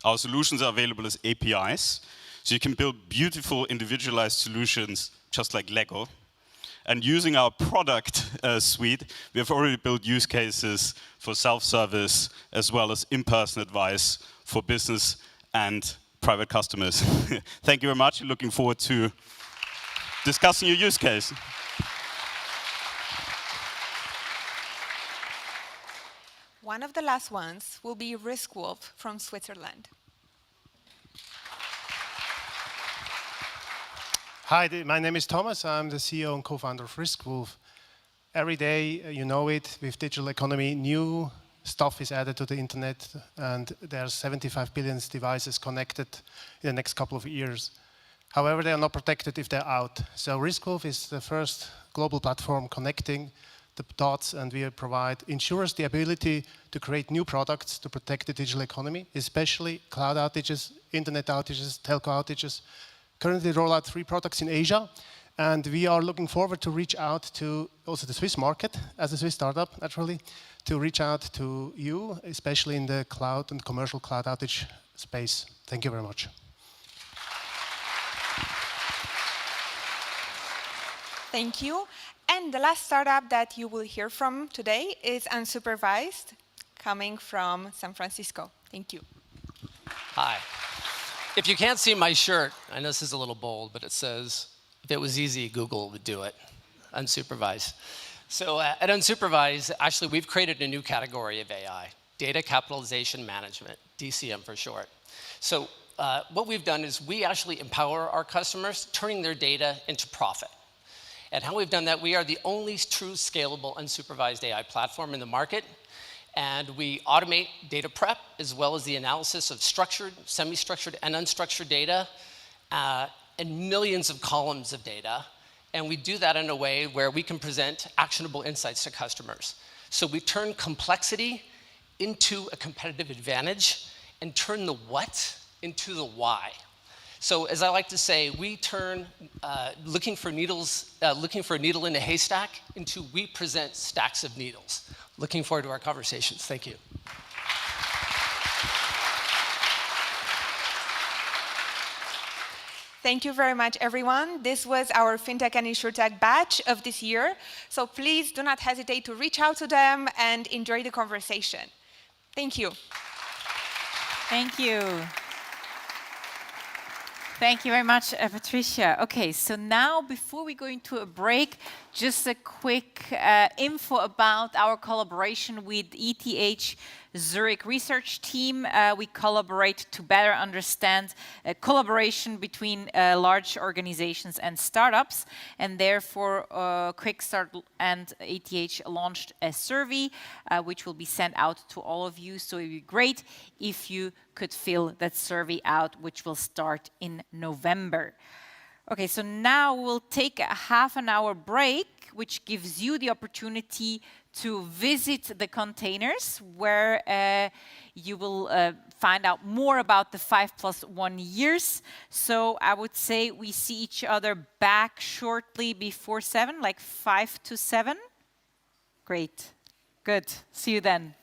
Our solutions are available as APIs, so you can build beautiful individualized solutions just like Lego. And using our product suite, we have already built use cases for self-service as well as in-person advice for business and private customers. Thank you very much. Looking forward to discussing your use case. One of the last ones will be RiskWolf from Switzerland. Hi, my name is Thomas. I'm the CEO and co-founder of RiskWolf. Every day, you know it, with digital economy, new stuff is added to the internet, and there's 75 billion devices connected in the next couple of years. However, they are not protected if they're out. So RiskWolf is the first global platform connecting the dots, and we provide insurers the ability to create new products to protect the digital economy, especially cloud outages, internet outages, telco outages. Currently roll out 3 products in Asia, and we are looking forward to reach out to also the Swiss market, as a Swiss startup, naturally, to reach out to you, especially in the cloud and commercial cloud outage space. Thank you very much. Thank you. And the last startup that you will hear from today is Unsupervised, coming from San Francisco. Thank you. Hi. If you can't see my shirt, I know this is a little bold, but it says, if it was easy, Google would do it. Unsupervised. So at Unsupervised, actually, we've created a new category of AI, data capitalization management, DCM for short. So what we've done is we actually empower our customers, turning their data into profit. And how we've done that, we are the only true scalable unsupervised AI platform in the market. And we automate data prep as well as the analysis of structured, semi-structured, and unstructured data and millions of columns of data. And we do that in a way where we can present actionable insights to customers. So we turn complexity into a competitive advantage and turn the what into the why. So as I like to say, we turn looking for a needle in a haystack into we present stacks of needles. Looking forward to our conversations. Thank you. Thank you very much, everyone. This was our FinTech and InsurTech batch of this year. So please do not hesitate to reach out to them and enjoy the conversation. Thank you. Thank you. Thank you very much, Patricia. Okay, so now before we go into a break, just a quick info about our collaboration with ETH Zurich research team. We collaborate to better understand collaboration between large organizations and startups, and therefore Kickstart and ETH launched a survey which will be sent out to all of you. So it would be great if you could fill that survey out, which will start in November. Okay, so now we'll take a half-an-hour break, which gives you the opportunity to visit the containers where you will find out more about the 5+1 years. So I would say we see each other back shortly before 7, like 5 to 7. Great. Good. See you then.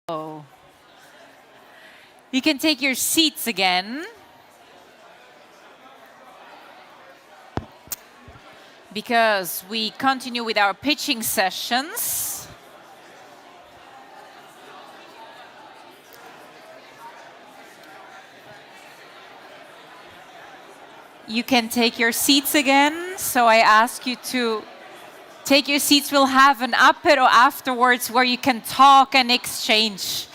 Oh. You can take your seats again. Because we continue with our pitching sessions. You can take your seats again. So I ask you to take your seats. We'll have an apéro afterwards where you can talk and exchange.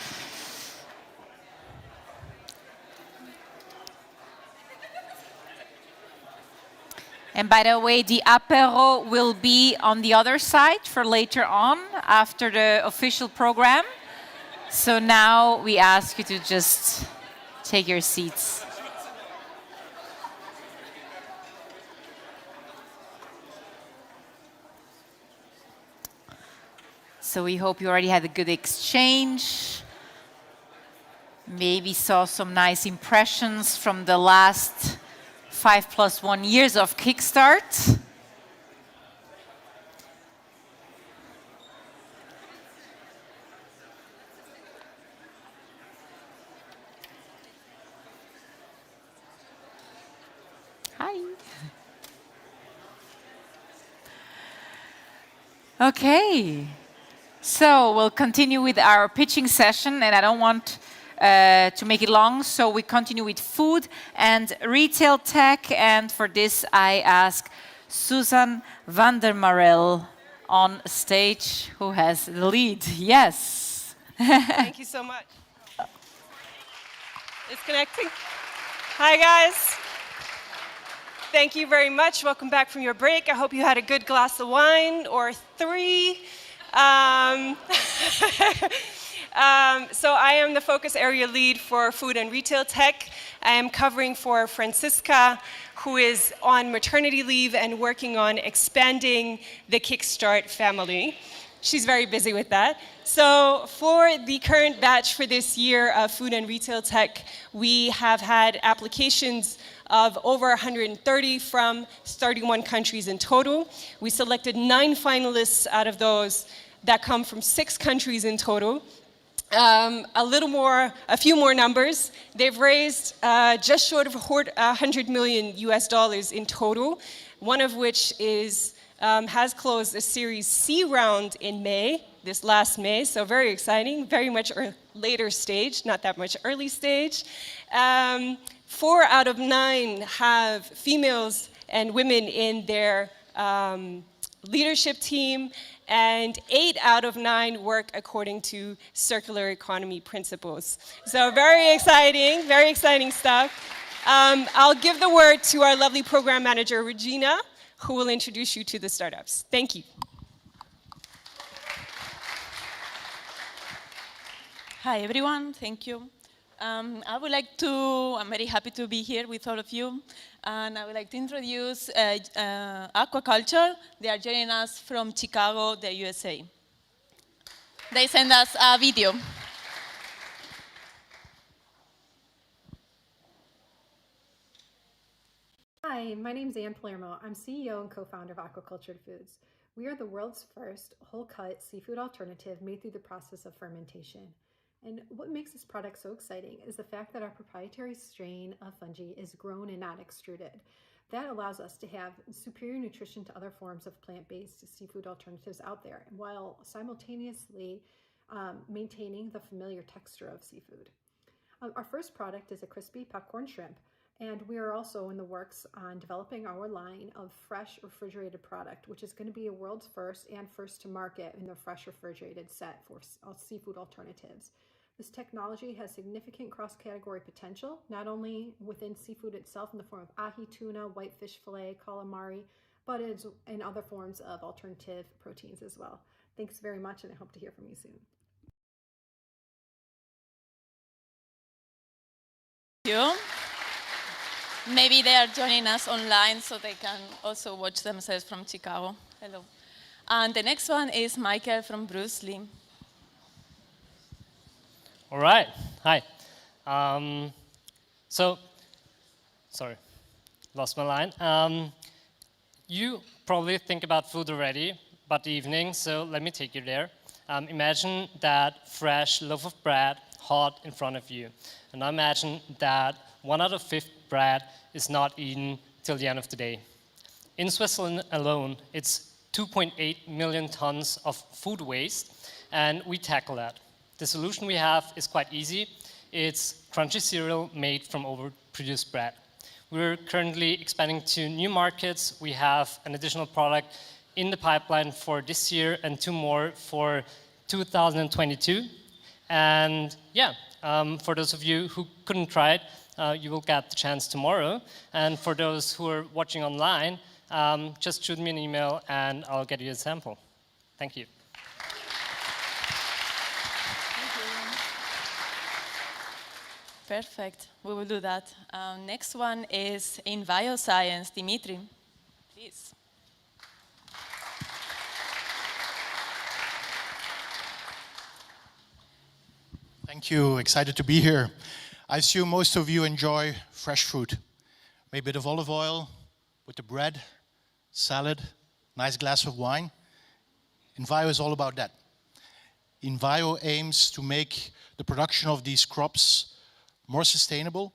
And by the way, the apéro will be on the other side for later on, after the official program. So now we ask you to just take your seats. So we hope you already had a good exchange. Maybe saw some nice impressions from the last 5+1 years of Kickstart. Hi. Okay. So we'll continue with our pitching session, and I don't want to make it long, so we continue with food and retail tech. And for this, I ask Susan van der Marel on stage, who has the lead. Yes. Thank you so much. It's connecting. Hi, guys. Thank you very much. Welcome back from your break. I hope you had a good glass of wine or 3. So I am the focus area lead for food and retail tech. I am covering for Francisca, who is on maternity leave and working on expanding the Kickstart family. She's very busy with that. So for the current batch for this year of food and retail tech, we have had applications of over 130 from 31 countries in total. We selected 9 finalists out of those that come from 6 countries in total. A few more numbers. They've raised just short of $100 million in total, one of which is has closed a Series C round in May, this last May, so very exciting, very much later stage, not that much early stage. 4 out of 9 have females and women in their leadership team, and 8 out of 9 work according to circular economy principles. So very exciting stuff. I'll give the word to our lovely program manager, Regina, who will introduce you to the startups. Thank you. Hi, everyone. Thank you. I'm very happy to be here with all of you. And I would like to introduce Aquaculture. They are joining us from Chicago, the USA. They sent us a video. Hi, my name is Ann Palermo. I'm CEO and co-founder of Aquaculture Foods. We are the world's first whole-cut seafood alternative made through the process of fermentation. And what makes this product so exciting is the fact that our proprietary strain of fungi is grown and not extruded. That allows us to have superior nutrition to other forms of plant-based seafood alternatives out there, while simultaneously maintaining the familiar texture of seafood. Our first product is a crispy popcorn shrimp, and we are also in the works on developing our line of fresh refrigerated product, which is going to be a world's first and first to market in the fresh refrigerated set for seafood alternatives. This technology has significant cross-category potential, not only within seafood itself in the form of ahi, tuna, whitefish fillet, calamari, but in other forms of alternative proteins as well. Thanks very much, and I hope to hear from you soon. Thank you. Maybe they are joining us online so they can also watch themselves from Chicago. Hello. And the next one is Michael from Bruce Lee. All right. Hi. Sorry, lost my line. You probably think about food already, but evening, so let me take you there. Imagine that fresh loaf of bread hot in front of you. And now imagine that 1 out of 5 bread is not eaten till the end of the day. In Switzerland alone, it's 2.8 million tons of food waste, and we tackle that. The solution we have is quite easy. It's crunchy cereal made from overproduced bread. We're currently expanding to new markets. We have an additional product in the pipeline for this year and 2 more for 2022. And yeah, for those of you who couldn't try it, you will get the chance tomorrow. And for those who are watching online, just shoot me an email and I'll get you a sample. Thank you. Perfect. We will do that. Next one is in bioscience, Dimitri. Please. Thank you. Excited to be here. I assume most of you enjoy fresh fruit. Maybe a bit of olive oil with the bread, salad, nice glass of wine. Envio is all about that. Envio aims to make the production of these crops more sustainable,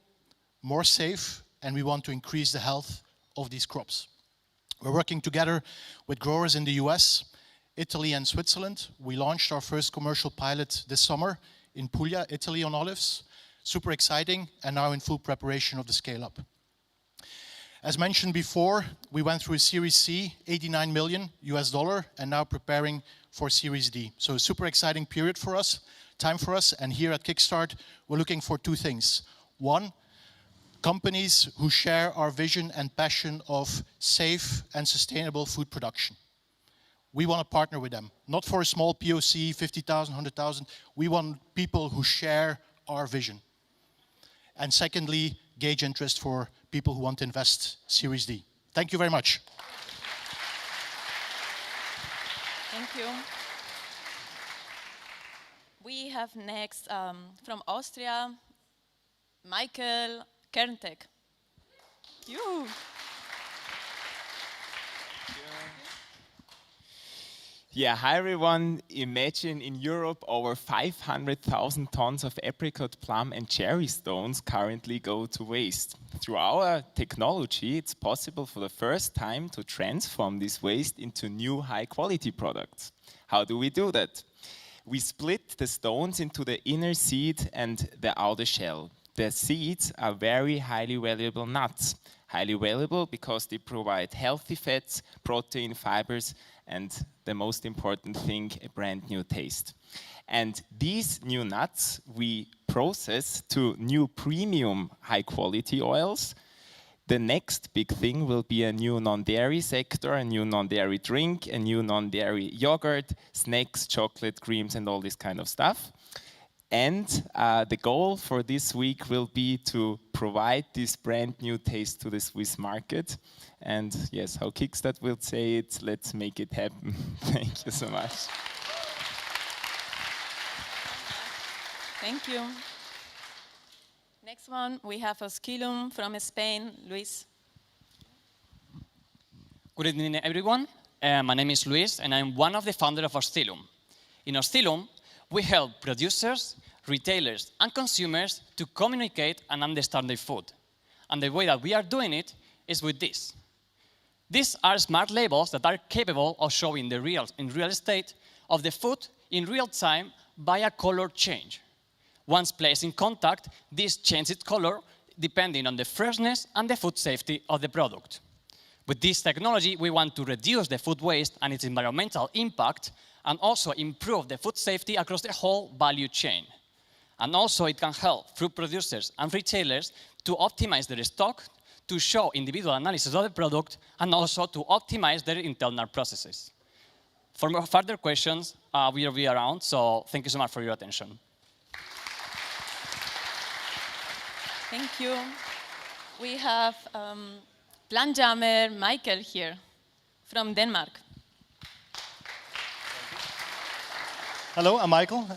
more safe, and we want to increase the health of these crops. We're working together with growers in the US, Italy, and Switzerland. We launched our first commercial pilot this summer in Puglia, Italy, on olives. Super exciting, and now in full preparation of the scale-up. As mentioned before, we went through a Series C, $89 million, and now preparing for Series D. So a super exciting period for us, time for us, and here at Kickstart, we're looking for 2 things. 1, companies who share our vision and passion of safe and sustainable food production. We want to partner with them, not for a small POC, 50,000, 100,000. We want people who share our vision. And secondly, gauge interest for people who want to invest Series D. Thank you very much. Thank you. We have next from Austria, Michael Kerntek. You. Yeah, hi everyone. Imagine in Europe over 500,000 tons of apricot, plum and cherry stones currently go to waste. Through our technology, it's possible for the first time to transform this waste into new high quality products. How do we do that? We split the stones into the inner seed and the outer shell. The seeds are very highly valuable nuts. Highly valuable because they provide healthy fats, protein, fibers, and the most important thing, a brand new taste. And these new nuts we process to new premium high quality oils. The next big thing will be a new non-dairy sector, a new non-dairy drink, a new non-dairy yogurt, snacks, chocolate, creams, and all this kind of stuff. And the goal for this week will be to provide this brand new taste to the Swiss market. And yes, how Kickstart will say it, let's make it happen. Thank you so much. Thank you. Next one, we have Osculum from Spain, Luis. Good evening, everyone. My name is Luis, and I'm one of the founders of Osculum. In Osculum, we help producers, retailers, and consumers to communicate and understand their food. And the way that we are doing it is with this. These are smart labels that are capable of showing the real estate of the food in real time by a color change. Once placed in contact, this changes its color depending on the freshness and the food safety of the product. With this technology, we want to reduce the food waste and its environmental impact, and also improve the food safety across the whole value chain. And also it can help food producers and retailers to optimize their stock, to show individual analysis of the product, and also to optimize their internal processes. For more further questions, we will be around, so thank you so much for your attention. Thank you. We have Planjammer Michael here from Denmark. Hello, I'm Michael.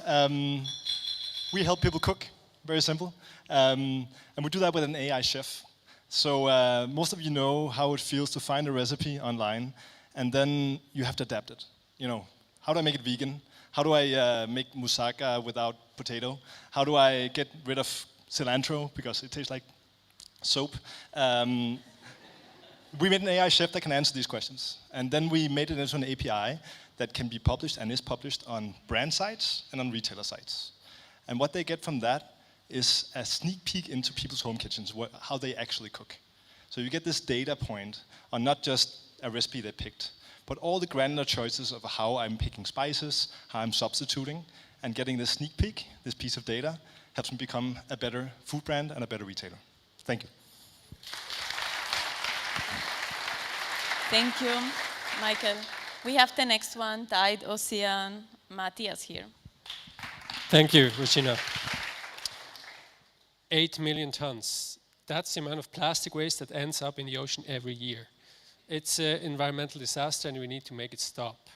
We help people cook, very simple. And we do that with an AI chef. So most of you know how it feels to find a recipe online, and then you have to adapt it. You know, how do I make it vegan? How do I make moussaka without potato? How do I get rid of cilantro because it tastes like soap? We made an AI chef that can answer these questions. And then we made it into an API that can be published and is published on brand sites and on retailer sites. And what they get from that is a sneak peek into people's home kitchens, how they actually cook. So you get this data point on not just a recipe they picked, but all the granular choices of how I'm picking spices, how I'm substituting, and getting this sneak peek, this piece of data, helps me become a better food brand and a better retailer. Thank you. Thank you, Michael. We have the next one, Tide Ocean, Matthias here. Thank you, Regina. 8 million tons. That's the amount of plastic waste that ends up in the ocean every year. It's an environmental disaster and we need to make it stop.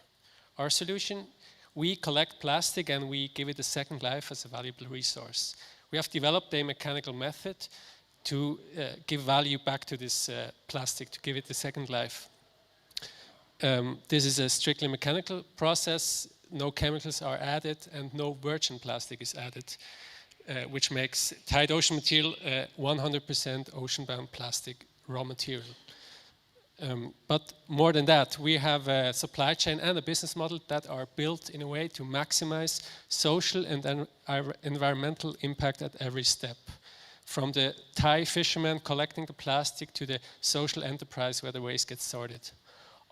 Our solution, we collect plastic and we give it a second life as a valuable resource. We have developed a mechanical method to give value back to this plastic, to give it a second life. This is a strictly mechanical process, no chemicals are added and no virgin plastic is added, which makes Tide Ocean material 100% ocean-bound plastic raw material. But more than that, we have a supply chain and a business model that are built in a way to maximize social and environmental impact at every step. From the Thai fishermen collecting the plastic to the social enterprise where the waste gets sorted.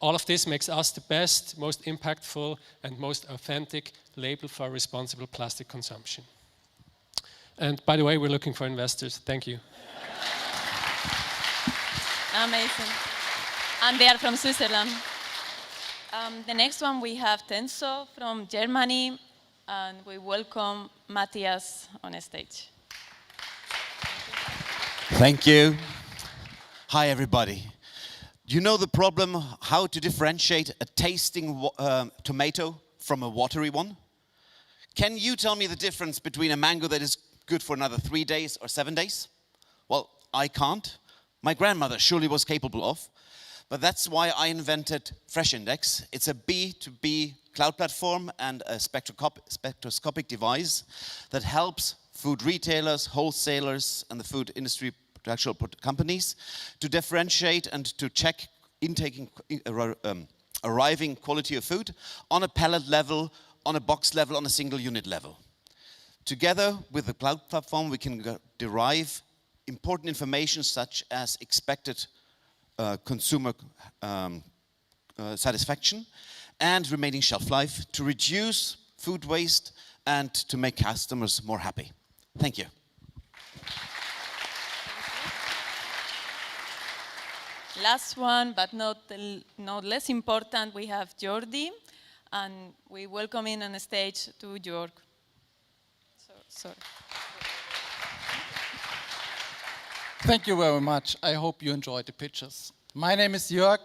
All of this makes us the best, most impactful, and most authentic label for responsible plastic consumption. And by the way, we're looking for investors. Thank you. Amazing. And they are from Switzerland. The next one, we have Tenso from Germany, and we welcome Matthias on stage. Thank you. Hi, everybody. Do you know the problem how to differentiate a tasting tomato from a watery one? Can you tell me the difference between a mango that is good for another 3 days or 7 days? Well, I can't. My grandmother surely was capable of. But that's why I invented Fresh Index. It's a B2B cloud platform and a spectroscopic device that helps food retailers, wholesalers, and the food industry actual companies to differentiate and to check arriving quality of food on a pallet level, on a box level, on a single unit level. Together with the cloud platform, we can derive important information such as expected consumer satisfaction and remaining shelf life to reduce food waste and to make customers more happy. Thank you. Last one, but not less important, we have Jordi, and we welcome in on the stage to Jörg. Sorry. Thank you very much. I hope you enjoyed the pictures. My name is Jörg,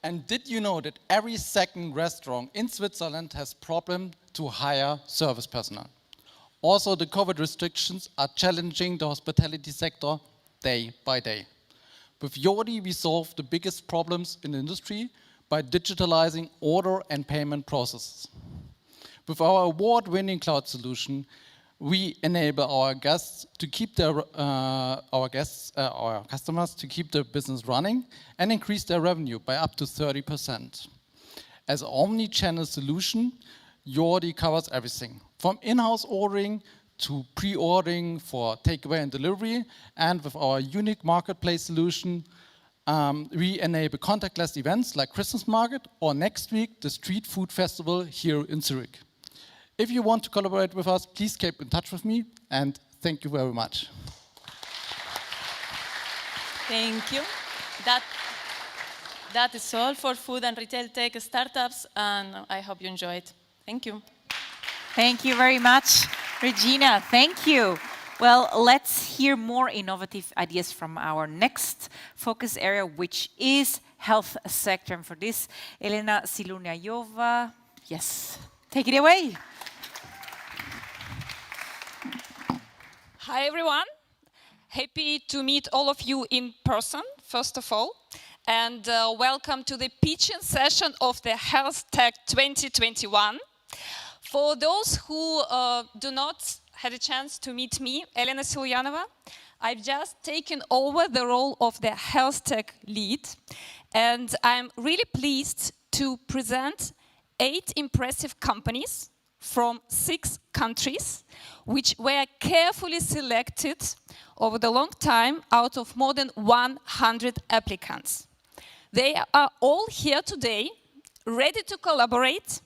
and did you know that every second restaurant in Switzerland has problem to hire service personnel? Also, the COVID restrictions are challenging the hospitality sector day by day. With Jordi, we solve the biggest problems in the industry by digitalizing order and payment processes. With our award-winning cloud solution, we enable our guests to keep their our customers to keep their business running and increase their revenue by up to 30%. As an omni-channel solution, Jordi covers everything from in-house ordering to pre-ordering for takeaway and delivery, and with our unique marketplace solution, we enable contactless events like Christmas market or next week the street food festival here in Zurich. If you want to collaborate with us, please keep in touch with me, and thank you very much. Thank you. That is all for food and retail tech startups, and I hope you enjoyed. Thank you. Thank you very much, Regina. Thank you. Well, let's hear more innovative ideas from our next focus area, which is health sector. And for this, Elena Siluniayova, yes, take it away. Hi, everyone. Happy to meet all of you in person, first of all. And welcome to the pitching session of the Health Tech 2021. For those who do not had a chance to meet me, Elena Silyanova, I've just taken over the role of the health tech lead, and I'm really pleased to present 8 impressive companies from 6 countries, which were carefully selected over the long time out of more than 100 applicants. They are all here today, ready to collaborate,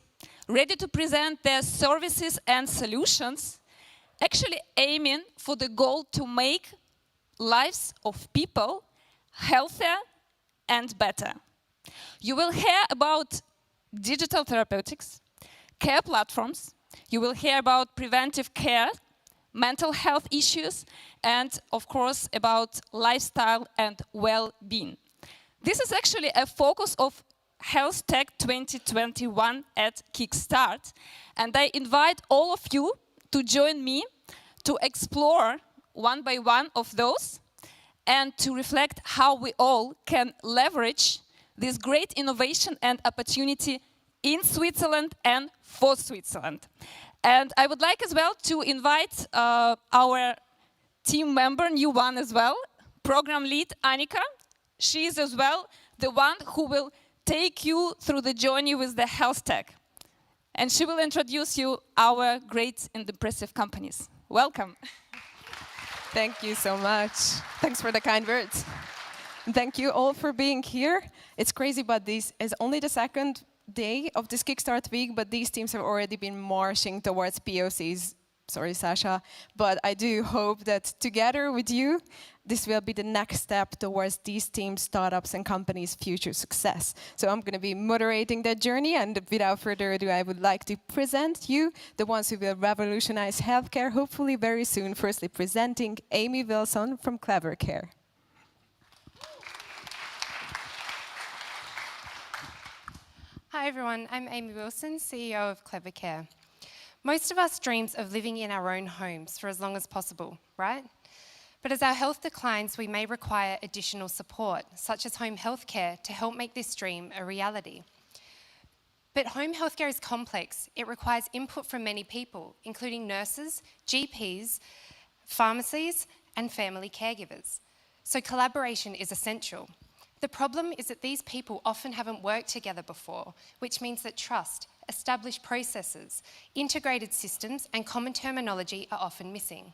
ready to present their services and solutions, actually aiming for the goal to make lives of people healthier and better. You will hear about digital therapeutics, care platforms, you will hear about preventive care, mental health issues, and of course about lifestyle and well-being. This is actually a focus of Health Tech 2021 at Kickstart, and I invite all of you to join me to explore one by one of those and to reflect how we all can leverage this great innovation and opportunity in Switzerland and for Switzerland. And I would like as well to invite our team member, new one as well, program lead Annika. She is as well the one who will take you through the journey with the health tech. And she will introduce you our great and impressive companies. Welcome. Thank you so much. Thanks for the kind words. Thank you all for being here. It's crazy, but this is only the second day of this Kickstart week, but these teams have already been marching towards POCs. Sorry, Sasha. But I do hope that together with you, this will be the next step towards these teams, startups, and companies' future success. So I'm going to be moderating that journey, and without further ado, I would like to present you the ones who will revolutionize healthcare, hopefully very soon. Firstly, presenting Amy Wilson from Clever Care. Hi everyone, I'm Amy Wilson, CEO of Clever Care. Most of us dreams of living in our own homes for as long as possible, right? But as our health declines, we may require additional support, such as home healthcare, to help make this dream a reality. But home healthcare is complex. It requires input from many people, including nurses, GPs, pharmacies, and family caregivers. So collaboration is essential. The problem is that these people often haven't worked together before, which means that trust, established processes, integrated systems, and common terminology are often missing.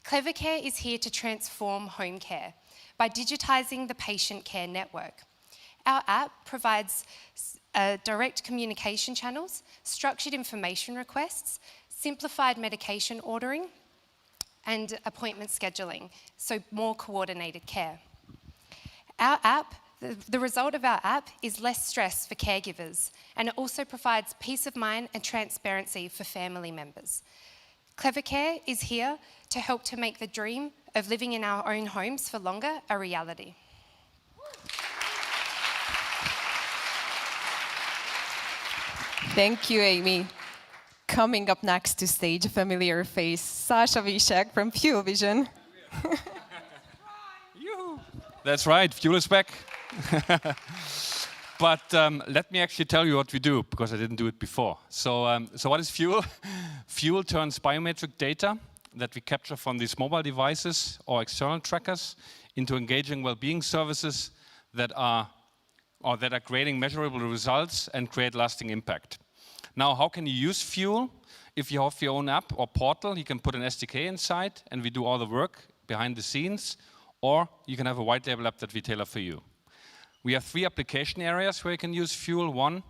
Clever Care is here to transform home care by digitising the patient care network. Our app provides direct communication channels, structured information requests, simplified medication ordering, and appointment scheduling, so more coordinated care. Our app, the result of our app is less stress for caregivers, and it also provides peace of mind and transparency for family members. Clever Care is here to help to make the dream of living in our own homes for longer a reality. Thank you, Amy. Coming up next to stage, a familiar face, Sasha Vishek from Fuel Vision. That's right, Fuel is back. But let me actually tell you what we do, because I didn't do it before. So what is Fuel? Fuel turns biometric data that we capture from these mobile devices or external trackers into engaging well-being services that are creating measurable results and create lasting impact. Now, how can you use Fuel? If you have your own app or portal, you can put an SDK inside, and we do all the work behind the scenes, or you can have a white label app that we tailor for you. We have 3 application areas where you can use Fuel. 1,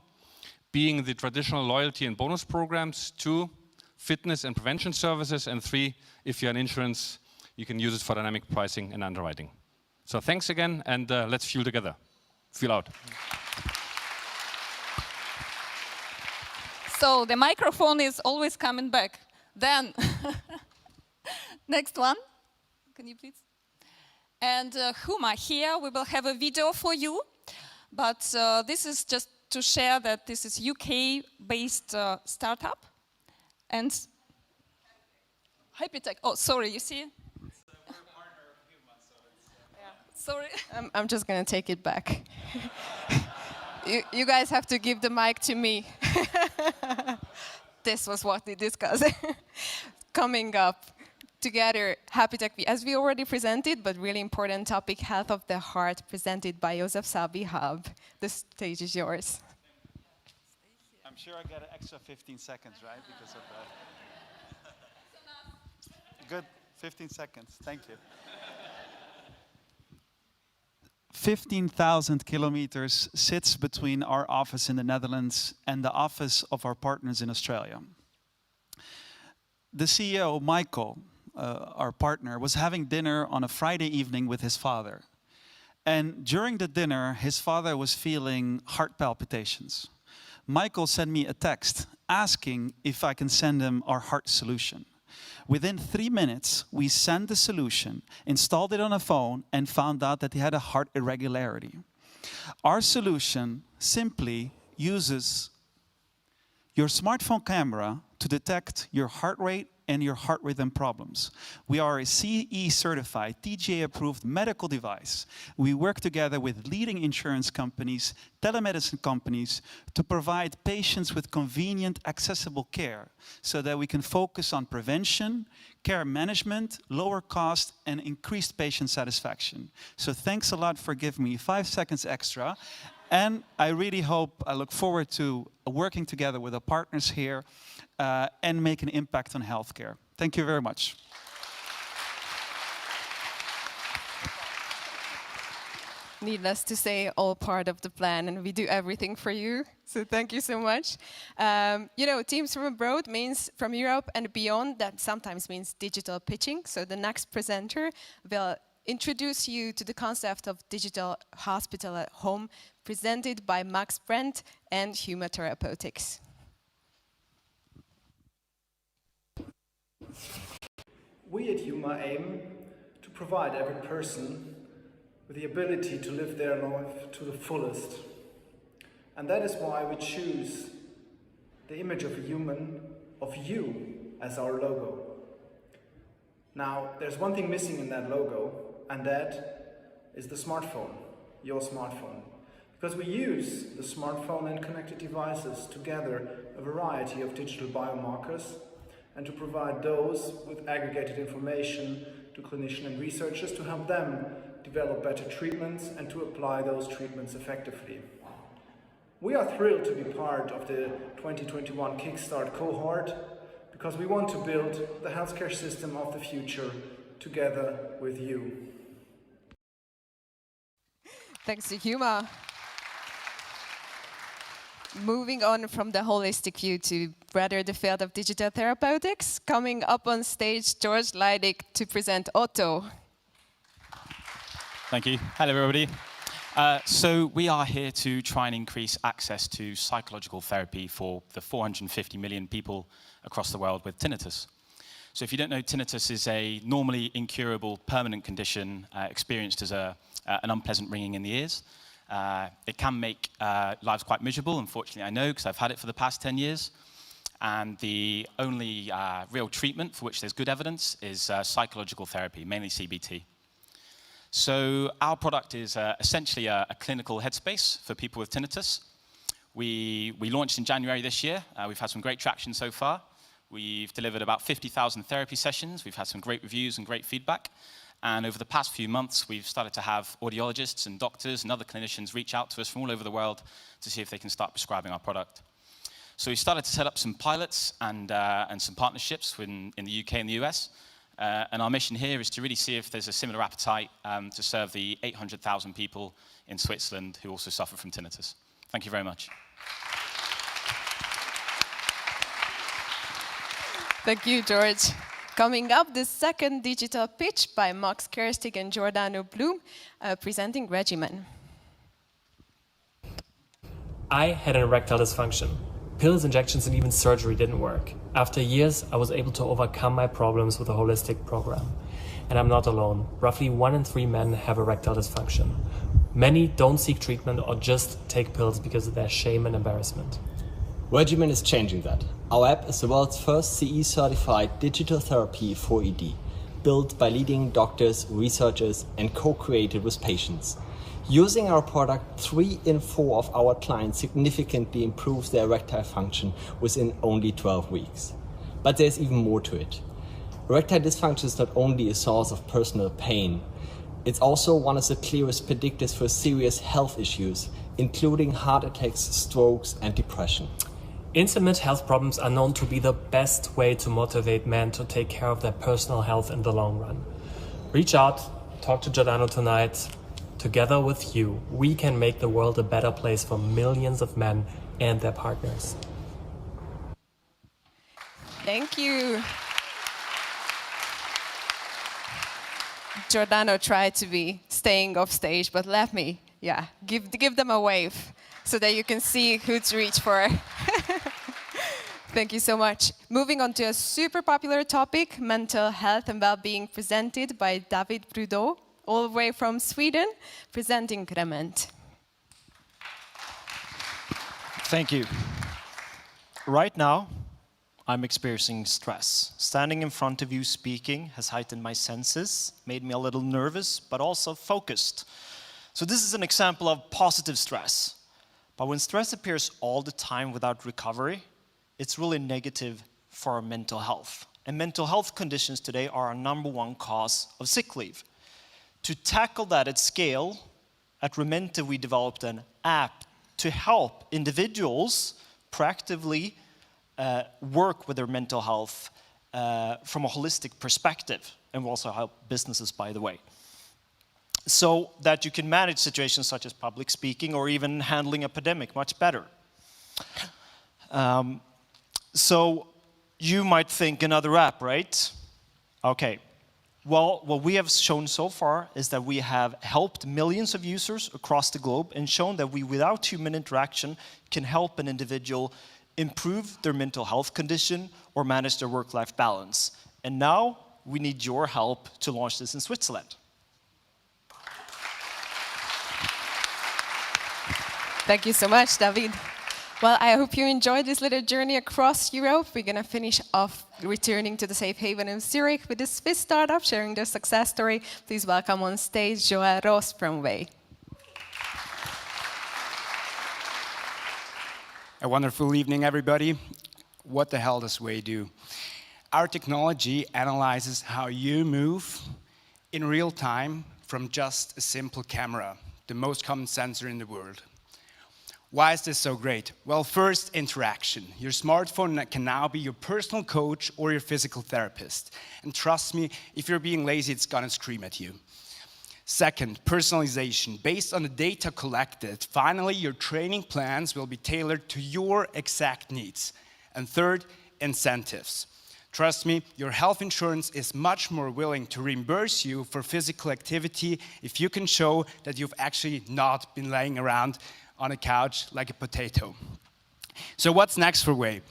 being the traditional loyalty and bonus programs. 2, fitness and prevention services. And 3, if you're in insurance, you can use it for dynamic pricing and underwriting. So thanks again, and let's fuel together. Fuel out. So the microphone is always coming back. Then, next one. Can you please? And Huma, here we will have a video for you. But this is just to share that this is UK-based startup. And Hypertech. Oh, sorry, you see? Sorry. I'm just going to take it back. You guys have to give the mic to me. this was what we discussed. Coming up together, Happy Tech, as we already presented, but really important topic, health of the heart, presented by Josef Sabi-Hab. The stage is yours. I'm sure I get an extra 15 seconds, right, because of that. Good, 15 seconds, thank you. 15,000 kilometers sits between our office in the Netherlands and the office of our partners in Australia. The CEO, Myego, our partner, was having dinner on a Friday evening with his father. And during the dinner, his father was feeling heart palpitations. Myego sent me a text asking if I can send him our heart solution. Within 3 minutes, we sent the solution, installed it on a phone, and found out that he had a heart irregularity. Our solution simply uses your smartphone camera to detect your heart rate and your heart rhythm problems. We are a CE certified, TGA approved medical device. We work together with leading insurance companies, telemedicine companies, to provide patients with convenient, accessible care so that we can focus on prevention, care management, lower cost, and increased patient satisfaction. So thanks a lot for giving me 5 seconds extra. And I really hope, I look forward to working together with the partners here and make an impact on healthcare. Thank you very much. Needless to say, all part of the plan, and we do everything for you. So thank you so much. You know, teams from abroad means from Europe and beyond. That sometimes means digital pitching. So the next presenter will introduce you to the concept of digital hospital at home, presented by Max Brent and Huma Therapeutics. We at Huma aim to provide every person with the ability to live their life to the fullest. And that is why we choose the image of a human, of you, as our logo. Now, there's one thing missing in that logo, and that is the smartphone, your smartphone. Because we use the smartphone and connected devices to gather a variety of digital biomarkers and to provide those with aggregated information to clinicians and researchers to help them develop better treatments and to apply those treatments effectively. We are thrilled to be part of the 2021 Kickstart cohort because we want to build the healthcare system of the future together with you. Thanks to Huma. Moving on from the holistic view to rather the field of digital therapeutics, coming up on stage, George Leidig to present Otto. Thank you. Hello, everybody. So we are here to try and increase access to psychological therapy for the 450 million people across the world with tinnitus. So if you don't know, tinnitus is a normally incurable permanent condition experienced as an unpleasant ringing in the ears. It can make lives quite miserable, unfortunately I know, because I've had it for the past 10 years. And the only real treatment for which there's good evidence is psychological therapy, mainly CBT. So our product is essentially a clinical headspace for people with tinnitus. We launched in January this year. We've had some great traction so far. We've delivered about 50,000 therapy sessions. We've had some great reviews and great feedback. And over the past few months, we've started to have audiologists and doctors and other clinicians reach out to us from all over the world to see if they can start prescribing our product. So we started to set up some pilots and some partnerships in the UK and the US. And our mission here is to really see if there's a similar appetite to serve the 800,000 people in Switzerland who also suffer from tinnitus. Thank you very much. Thank you, George. Coming up, the second digital pitch by Max Kerstig and Giordano Bloom, presenting Regimen. I had an erectile dysfunction. Pills, injections, and even surgery didn't work. After years, I was able to overcome my problems with a holistic program. And I'm not alone. Roughly 1 in 3 men have erectile dysfunction. Many don't seek treatment or just take pills because of their shame and embarrassment. Regimen is changing that. Our app is the world's first CE-certified digital therapy for ED, built by leading doctors, researchers, and co-created with patients. Using our product, 3 in 4 of our clients significantly improves their erectile function within only 12 weeks. But there's even more to it. Erectile dysfunction is not only a source of personal pain, it's also one of the clearest predictors for serious health issues, including heart attacks, strokes, and depression. Intimate health problems are known to be the best way to motivate men to take care of their personal health in the long run. Reach out, talk to Giordano tonight. Together with you, we can make the world a better place for millions of men and their partners. Thank you. Giordano tried to be staying off stage, but let me, give them a wave so that you can see who to reach for. Thank you so much. Moving on to a super popular topic, mental health and well-being, presented by David Brudeau, all the way from Sweden, presenting Krement. Thank you. Right now, I'm experiencing stress. Standing in front of you speaking has heightened my senses, made me a little nervous, but also focused. So this is an example of positive stress. But when stress appears all the time without recovery, it's really negative for our mental health. And mental health conditions today are our #1 cause of sick leave. To tackle that at scale, at Rementa we developed an app to help individuals proactively work with their mental health from a holistic perspective, and we also help businesses, by the way, so that you can manage situations such as public speaking or even handling a pandemic much better. So you might think another app, right? Okay. Well, what we have shown so far is that we have helped millions of users across the globe and shown that we, without human interaction, can help an individual improve their mental health condition or manage their work-life balance. And now we need your help to launch this in Switzerland. Thank you so much, David. Well, I hope you enjoyed this little journey across Europe. We're going to finish off returning to the safe haven in Zurich with a Swiss startup sharing their success story. Please welcome on stage Joël Roos from Way. A wonderful evening, everybody. What the hell does Way do? Our technology analyzes how you move in real time from just a simple camera, the most common sensor in the world. Why is this so great? Well, first, interaction. Your smartphone can now be your personal coach or your physical therapist. And trust me, if you're being lazy, it's gonna scream at you. Second, personalization. Based on the data collected, finally, your training plans will be tailored to your exact needs. And third, incentives. Trust me, your health insurance is much more willing to reimburse you for physical activity if you can show that you've actually not been laying around on a couch like a potato. So what's next for Way?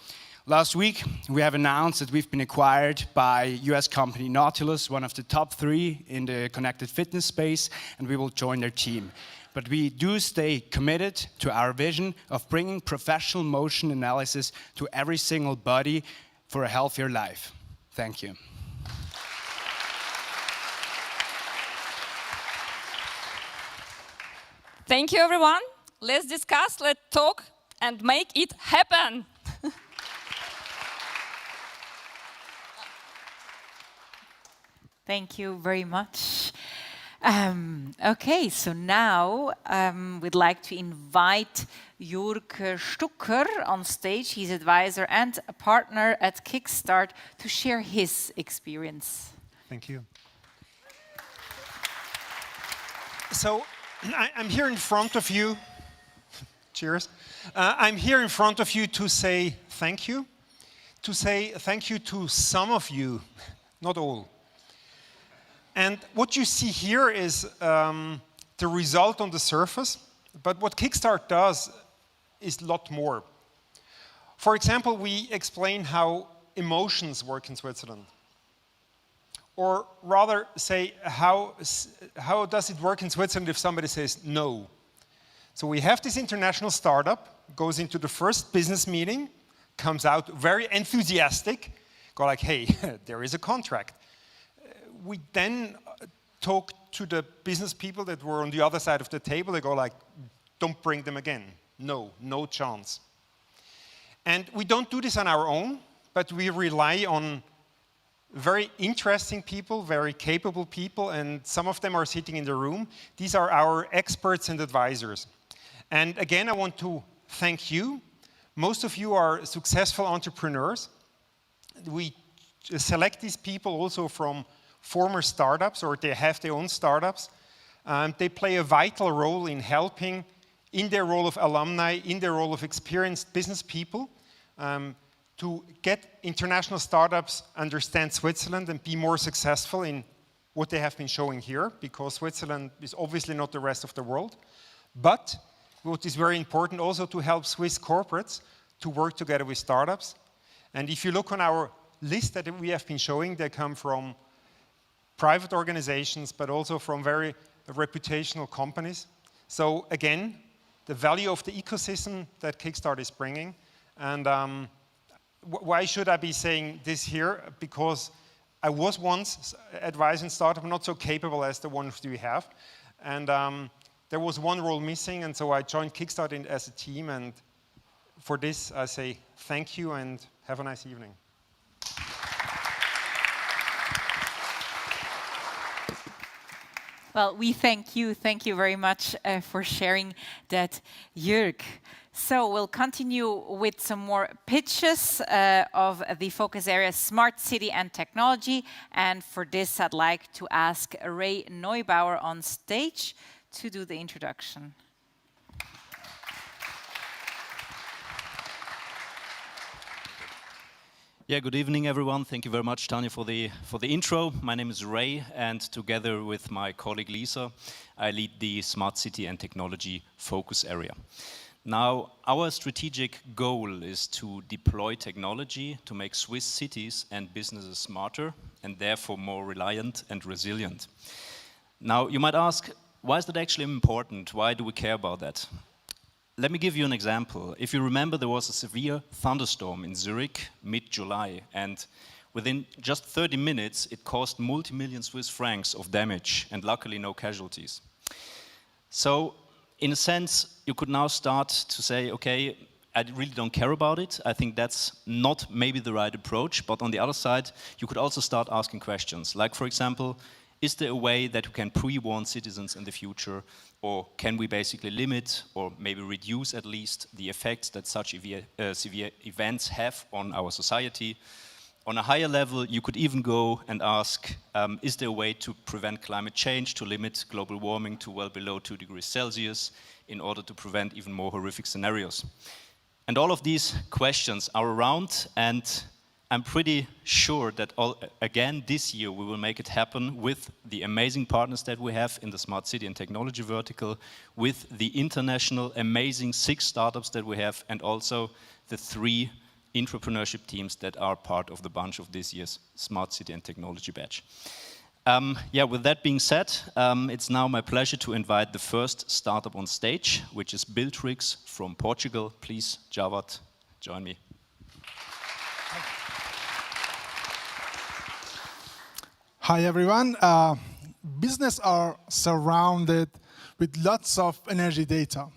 Last week, we have announced that we've been acquired by US company Nautilus, one of the top 3 in the connected fitness space, and we will join their team. But we do stay committed to our vision of bringing professional motion analysis to every single body for a healthier life. Thank you. Thank you, everyone. Let's discuss, let's talk, and make it happen. Thank you very much. Okay, so now we'd like to invite Jörg Stucker on stage. He's advisor and a partner at Kickstart to share his experience. Thank you. So I'm here in front of you. Cheers. I'm here in front of you to say thank you. To say thank you to some of you, not all. And what you see here is the result on the surface, but what Kickstart does is a lot more. For example, we explain how emotions work in Switzerland. Or rather say, how does it work in Switzerland if somebody says no? So we have this international startup, goes into the first business meeting, comes out very enthusiastic, go like, hey, there is a contract. We then talk to the business people that were on the other side of the table. They go like, don't bring them again. No, no chance. And we don't do this on our own, but we rely on very interesting people, very capable people, and some of them are sitting in the room. These are our experts and advisors. And again, I want to thank you. Most of you are successful entrepreneurs. We select these people also from former startups, or they have their own startups. They play a vital role in helping, in their role of alumni, in their role of experienced business people, to get international startups understand Switzerland and be more successful in what they have been showing here, because Switzerland is obviously not the rest of the world. But what is very important also to help Swiss corporates to work together with startups. And if you look on our list that we have been showing, they come from private organizations, but also from very reputational companies. So again, the value of the ecosystem that Kickstart is bringing. And why should I be saying this here? Because I was once advising startup, not so capable as the ones we have. And there was one role missing, and so I joined Kickstart as a team. And for this, I say thank you and have a nice evening. Well, we thank you. Thank you very much for sharing that, Jörg. So we'll continue with some more pitches of the focus area, smart city and technology. And for this, I'd like to ask Ray Neubauer on stage to do the introduction. Yeah, good evening, everyone. Thank you very much, Tanya, for the intro. My name is Ray, and together with my colleague Lisa, I lead the Smart City and Technology focus area. Now, our strategic goal is to deploy technology to make Swiss cities and businesses smarter and therefore more reliant and resilient. Now, you might ask, why is that actually important? Why do we care about that? Let me give you an example. If you remember, there was a severe thunderstorm in Zurich mid-July, and within just 30 minutes, it caused multi-million Swiss francs of damage, and luckily no casualties. So, in a sense, you could now start to say, okay, I really don't care about it. I think that's not maybe the right approach, but on the other side, you could also start asking questions. Like, for example, is there a way that we can pre-warn citizens in the future, or can we basically limit or maybe reduce at least the effects that such severe events have on our society? On a higher level, you could even go and ask, is there a way to prevent climate change, to limit global warming to well below 2 degrees Celsius in order to prevent even more horrific scenarios? And all of these questions are around, and I'm pretty sure that again this year we will make it happen with the amazing partners that we have in the Smart City and Technology vertical, with the international amazing 6 startups that we have, and also the 3 entrepreneurship teams that are part of the bunch of this year's Smart City and Technology batch. Yeah, with that being said, it's now my pleasure to invite the first startup on stage, which is Buildtrix from Portugal. Please, Javad, join me. Hi everyone. Business are surrounded with lots of energy data,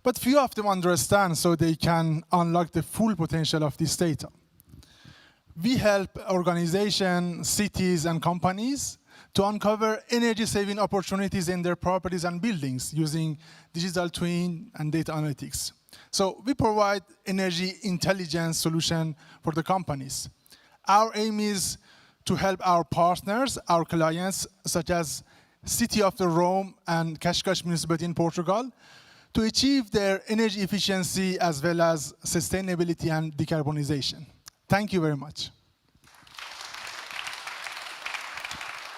but few of them understand so they can unlock the full potential of this data. We help organizations, cities, and companies to uncover energy-saving opportunities in their properties and buildings using digital twin and data analytics. So we provide energy intelligence solution for the companies. Our aim is to help our partners, our clients, such as City of Rome and Cascais Municipality in Portugal, to achieve their energy efficiency as well as sustainability and decarbonization. Thank you very much.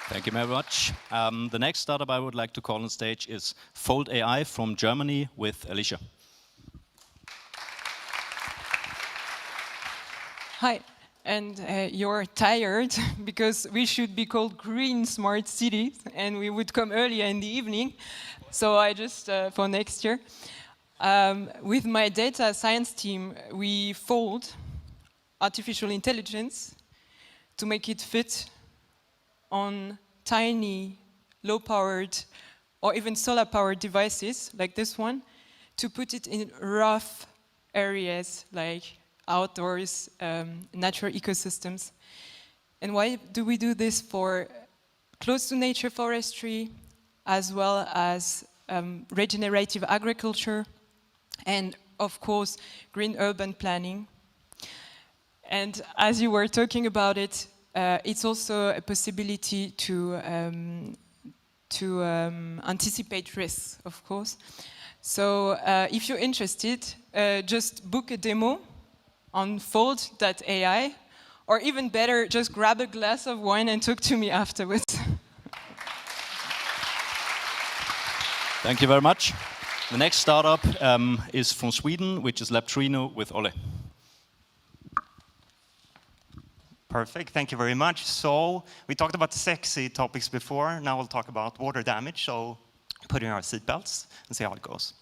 Thank you very much. The next startup I would like to call on stage is Fold AI from Germany with Alicia. Hi. And you're tired because we should be called green smart cities and we would come earlier in the evening. So I just, for next year, with my data science team, we fold artificial intelligence to make it fit on tiny low-powered or even solar-powered devices, like this one, to put it in rough areas like outdoors, natural ecosystems. And why do we do this? For close to nature forestry, as well as regenerative agriculture, and of course, green urban planning. And as you were talking about it, it's also a possibility to anticipate risks, of course. So if you're interested, just book a demo on fold.ai, or even better, just grab a glass of wine and talk to me afterwards. Thank you very much. The next startup is from Sweden, which is Labtrino with Ole. Perfect, thank you very much. So we talked about the sexy topics before. Now we'll talk about water damage. So put in our seatbelts and see how it goes.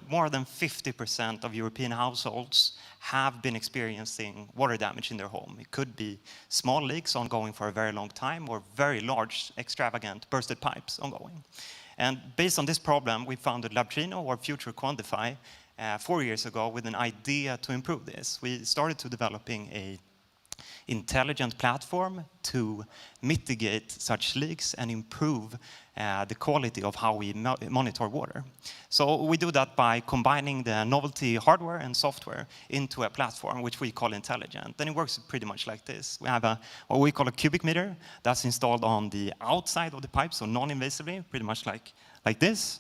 More than 50% of European households have been experiencing water damage in their home. It could be small leaks ongoing for a very long time, or very large, extravagant bursted pipes ongoing. And based on this problem, we founded Labtrino, or Future Quantify, 4 years ago with an idea to improve this. We started to developing a intelligent platform to mitigate such leaks and improve the quality of how we monitor water. So we do that by combining the novelty hardware and software into a platform which we call intelligent. And it works pretty much like this. We have what we call a cubic meter that's installed on the outside of the pipe, so non-invasively, pretty much like this.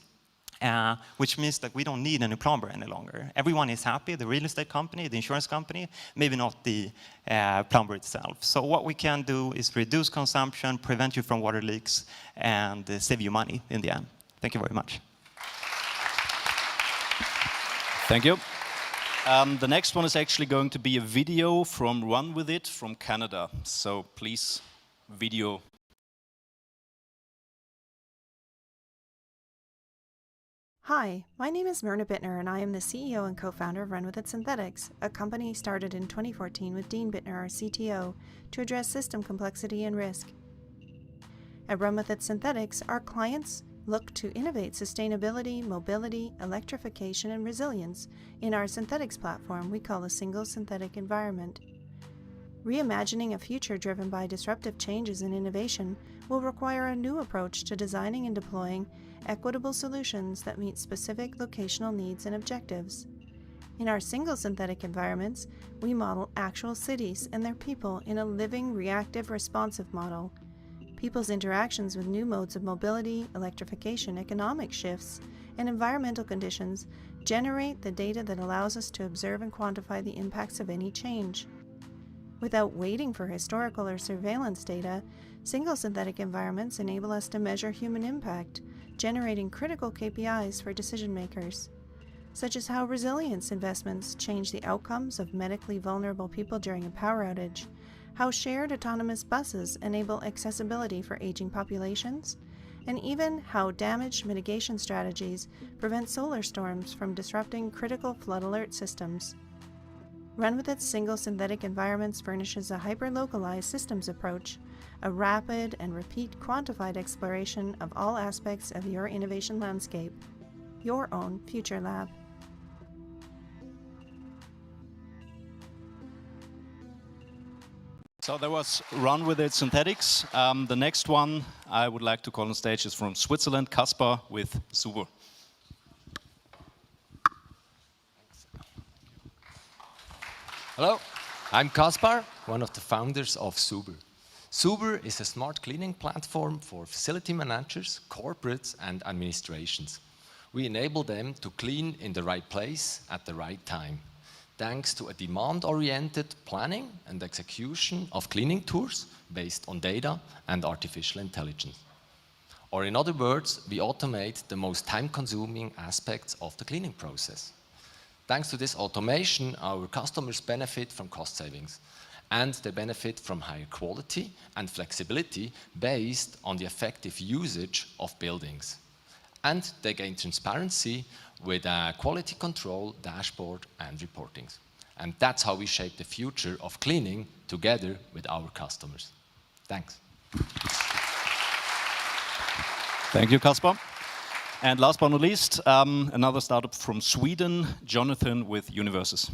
Which means that we don't need any plumber any longer. Everyone is happy, the real estate company, the insurance company, maybe not the plumber itself. So what we can do is reduce consumption, prevent you from water leaks, and save you money in the end. Thank you very much. Thank you. The next one is actually going to be a video from Run With It from Canada. So please, video. Hi, my name is Myrna Bittner, and I am the CEO and co-founder of Run With It Synthetics, a company started in 2014 with Dean Bittner, our CTO, to address system complexity and risk. At Run With It Synthetics, our clients look to innovate sustainability, mobility, electrification, and resilience in our synthetics platform we call a single synthetic environment. Reimagining a future driven by disruptive changes and innovation will require a new approach to designing and deploying equitable solutions that meet specific locational needs and objectives. In our single synthetic environments, we model actual cities and their people in a living, reactive, responsive model. People's interactions with new modes of mobility, electrification, economic shifts, and environmental conditions generate the data that allows us to observe and quantify the impacts of any change. Without waiting for historical or surveillance data, single synthetic environments enable us to measure human impact, generating critical KPIs for decision makers, such as how resilience investments change the outcomes of medically vulnerable people during a power outage, how shared autonomous buses enable accessibility for aging populations, and even how damage mitigation strategies prevent solar storms from disrupting critical flood alert systems. Run With It single synthetic environments furnishes a hyper-localized systems approach, a rapid and repeat quantified exploration of all aspects of your innovation landscape, your own future lab. So that was Run With It Synthetics. The next one I would like to call on stage is from Switzerland, Kaspar with Suber. Hello, I'm Kaspar, one of the founders of Suber. Suber is a smart cleaning platform for facility managers, corporates, and administrations. We enable them to clean in the right place at the right time, thanks to a demand-oriented planning and execution of cleaning tours based on data and artificial intelligence. Or in other words, we automate the most time-consuming aspects of the cleaning process. Thanks to this automation, our customers benefit from cost savings, and they benefit from higher quality and flexibility based on the effective usage of buildings. And they gain transparency with a quality control dashboard and reportings. And that's how we shape the future of cleaning together with our customers. Thanks. Thank you, Kaspar. And last but not least, another startup from Sweden, Jonathan with Universes.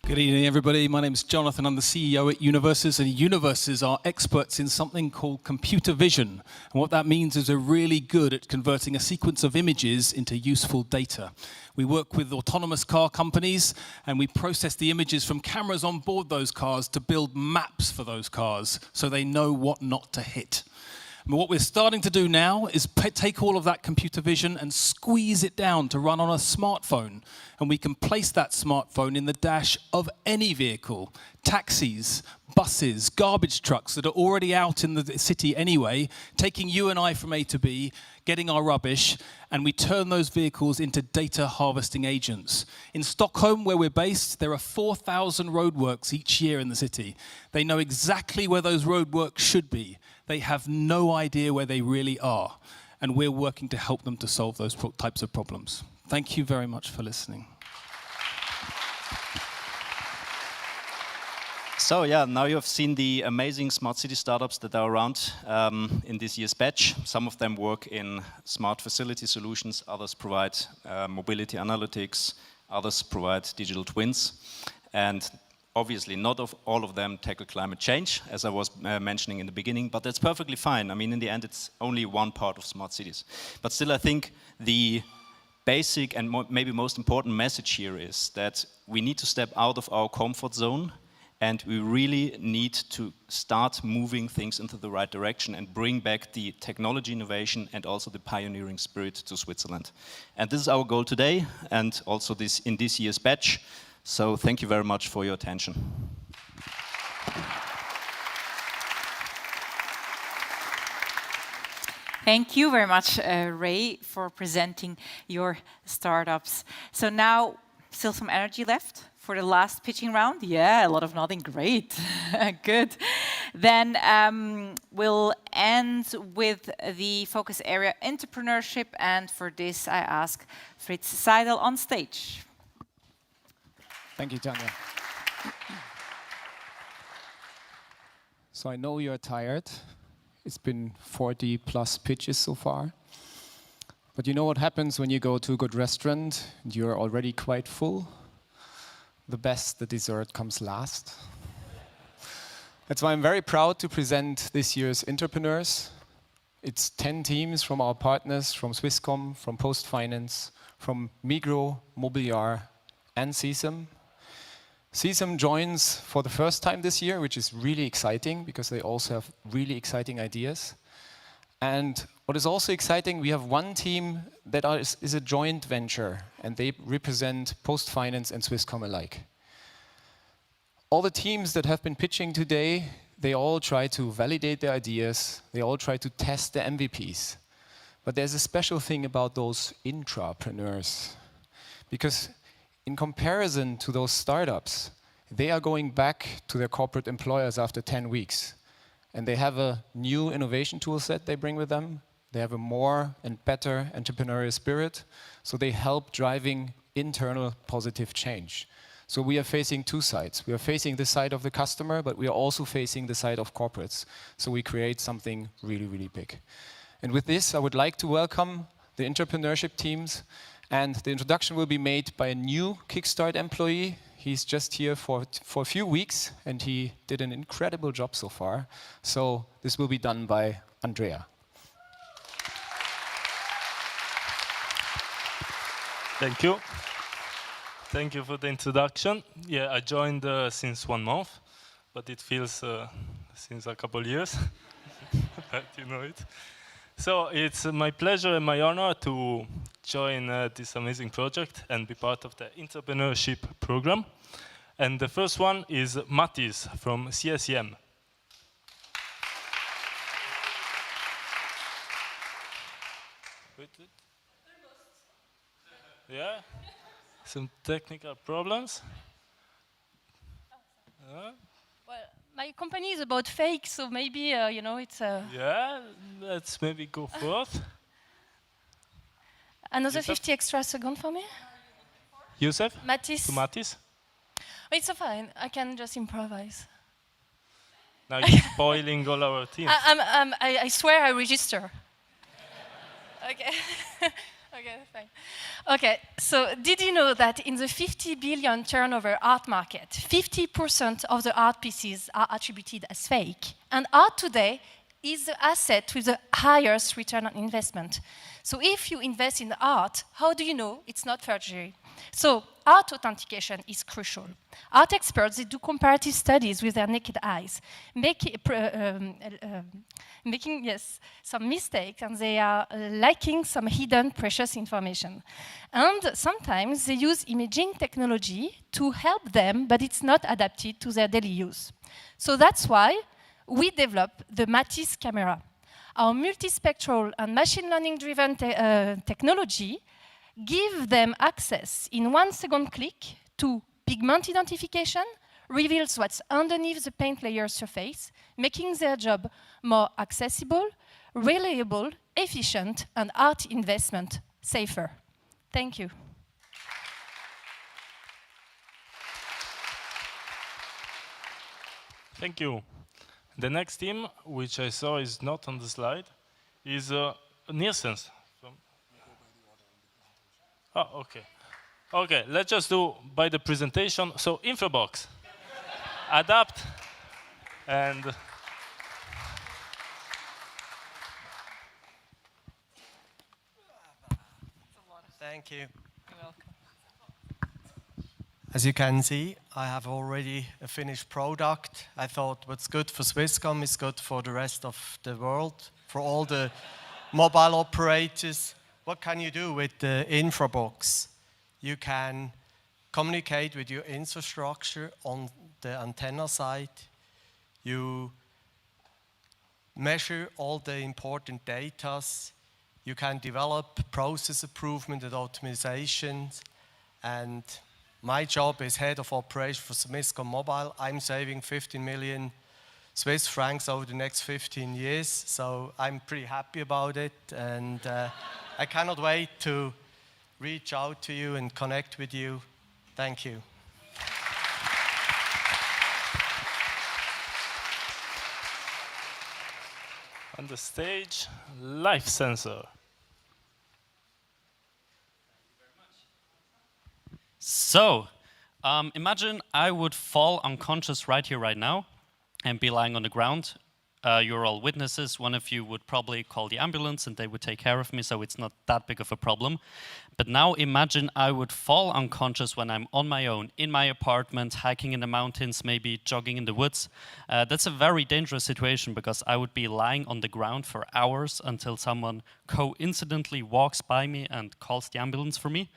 Good evening, everybody. My name is Jonathan. I'm the CEO at Universes, and Universes are experts in something called computer vision. And what that means is we're really good at converting a sequence of images into useful data. We work with autonomous car companies, and we process the images from cameras on board those cars to build maps for those cars so they know what not to hit. And what we're starting to do now is take all of that computer vision and squeeze it down to run on a smartphone. And we can place that smartphone in the dash of any vehicle, taxis, buses, garbage trucks that are already out in the city anyway, taking you and I from A to B, getting our rubbish, and we turn those vehicles into data harvesting agents. In Stockholm, where we're based, there are 4,000 roadworks each year in the city. They know exactly where those roadworks should be. They have no idea where they really are, and we're working to help them to solve those types of problems. Thank you very much for listening. So yeah, now you have seen the amazing smart city startups that are around in this year's batch. Some of them work in smart facility solutions, others provide mobility analytics, others provide digital twins. And obviously, not all of them tackle climate change, as I was mentioning in the beginning, but that's perfectly fine. I mean, in the end, it's only one part of smart cities. But still, I think the basic and maybe most important message here is that we need to step out of our comfort zone, and we really need to start moving things into the right direction and bring back the technology innovation and also the pioneering spirit to Switzerland. And this is our goal today, and also in this year's batch. So thank you very much for your attention. Thank you very much, Ray, for presenting your startups. So now, still some energy left for the last pitching round? Yeah, a lot of nodding. Great. Good. Then we'll end with the focus area entrepreneurship. And for this, I ask Fritz Seidel on stage. Thank you, Tanya. So I know you're tired. It's been 40 plus pitches so far. But you know what happens when you go to a good restaurant and you're already quite full? The best, the dessert comes last. That's why I'm very proud to present this year's entrepreneurs. It's 10 teams from our partners, from Swisscom, from Post Finance, from Myego, Mobiliar, and SEIS. SEIS joins for the first time this year, which is really exciting because they also have really exciting ideas. And what is also exciting, we have one team that is a joint venture, and they represent Post Finance and Swisscom alike. All the teams that have been pitching today, they all try to validate their ideas, they all try to test their MVPs. But there's a special thing about those intrapreneurs, because in comparison to those startups, they are going back to their corporate employers after 10 weeks. And they have a new innovation tool set they bring with them. They have a more and better entrepreneurial spirit. So they help driving internal positive change. So we are facing two sides. We are facing the side of the customer, but we are also facing the side of corporates. So we create something really, really big. And with this, I would like to welcome the entrepreneurship teams. And the introduction will be made by a new Kickstart employee. He's just here for a few weeks, and he did an incredible job so far. So this will be done by Andrea. Thank you. Thank you for the introduction. Yeah, I joined since 1 month, but it feels since a couple years. But you know it. So it's my pleasure and my honor to join this amazing project and be part of the entrepreneurship program. And the first one is Mattis from CSEM. Yeah, some technical problems. Well, my company is about fake, so maybe, you know, it's a... Yeah, let's maybe go forth. Another Yusuf? 50 extra seconds for me? Yusuf? Mattis? To Mattis? It's fine, I can just improvise. Now you're spoiling all our teams. I swear I register. Okay. Okay, fine. Okay, so did you know that in the 50 billion turnover art market, 50% of the art pieces are attributed as fake? And art today is the asset with the highest return on investment. So if you invest in art, how do you know it's not forgery? So art authentication is crucial. Art experts, they do comparative studies with their naked eyes, making some mistakes, and they are lacking some hidden precious information. And sometimes they use imaging technology to help them, but it's not adapted to their daily use. So that's why we developed the Matisse camera. Our multispectral and machine learning-driven technology give them access in 1 second click to pigment identification, reveals what's underneath the paint layer surface, making their job more accessible, reliable, efficient, and art investment safer. Thank you. Thank you. The next team, which I saw is not on the slide, is Nielsen's. Oh, okay. Okay, let's just do by the presentation. So, Infobox, adapt, and thank you. You're welcome. As you can see, I have already a finished product. I thought what's good for Swisscom is good for the rest of the world, for all the mobile operators. What can you do with the Infobox? You can communicate with your infrastructure on the antenna side. You measure all the important data. You can develop process improvement and optimizations. And my job is head of operation for Swisscom Mobile. I'm saving 15 million Swiss francs over the next 15 years. So I'm pretty happy about it. And I cannot wait to reach out to you and connect with you. Thank you. on the stage, life sensor. So, imagine I would fall unconscious right here, right now, and be lying on the ground. You're all witnesses. One of you would probably call the ambulance and they would take care of me, so it's not that big of a problem. But now imagine I would fall unconscious when I'm on my own, in my apartment, hiking in the mountains, maybe jogging in the woods. That's a very dangerous situation because I would be lying on the ground for hours until someone coincidentally walks by me and calls the ambulance for me.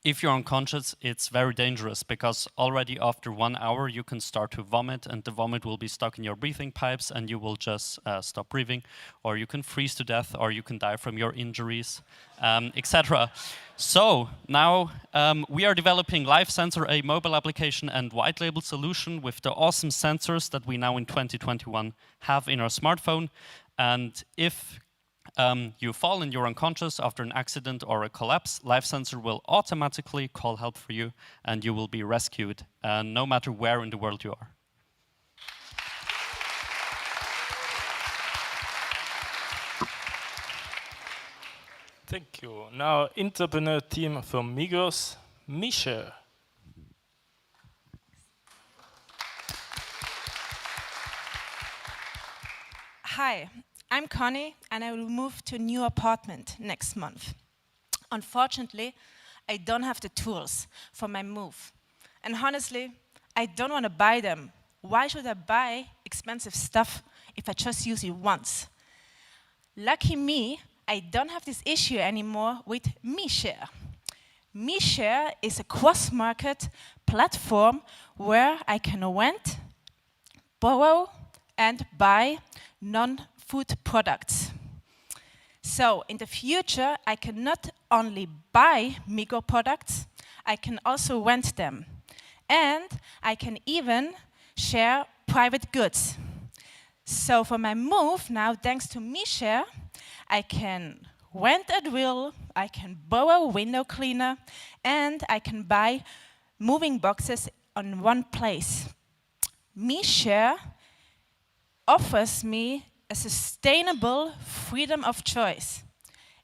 If you're unconscious, it's very dangerous because already after 1 hour you can start to vomit and the vomit will be stuck in your breathing pipes and you will just stop breathing, or you can freeze to death, or you can die from your injuries, etc. So now we are developing Life Sensor, a mobile application and white label solution with the awesome sensors that we now in 2021 have in our smartphone. And if you fall and you're unconscious after an accident or a collapse, Life Sensor will automatically call help for you and you will be rescued, no matter where in the world you are. Thank you. Now, entrepreneur team from Myego, Misha. Hi. I'm Connie, and I will move to a new apartment next month. Unfortunately, I don't have the tools for my move. And honestly, I don't want to buy them. Why should I buy expensive stuff if I just use it once? Lucky me, I don't have this issue anymore with MeShare. MeShare is a cross-market platform where I can rent, borrow, and buy non-food products. So in the future, I can not only buy Myego products, I can also rent them. And I can even share private goods. So for my move now, thanks to MeShare, I can rent a drill, I can borrow a window cleaner, and I can buy moving boxes on one place. MeShare offers me a sustainable freedom of choice.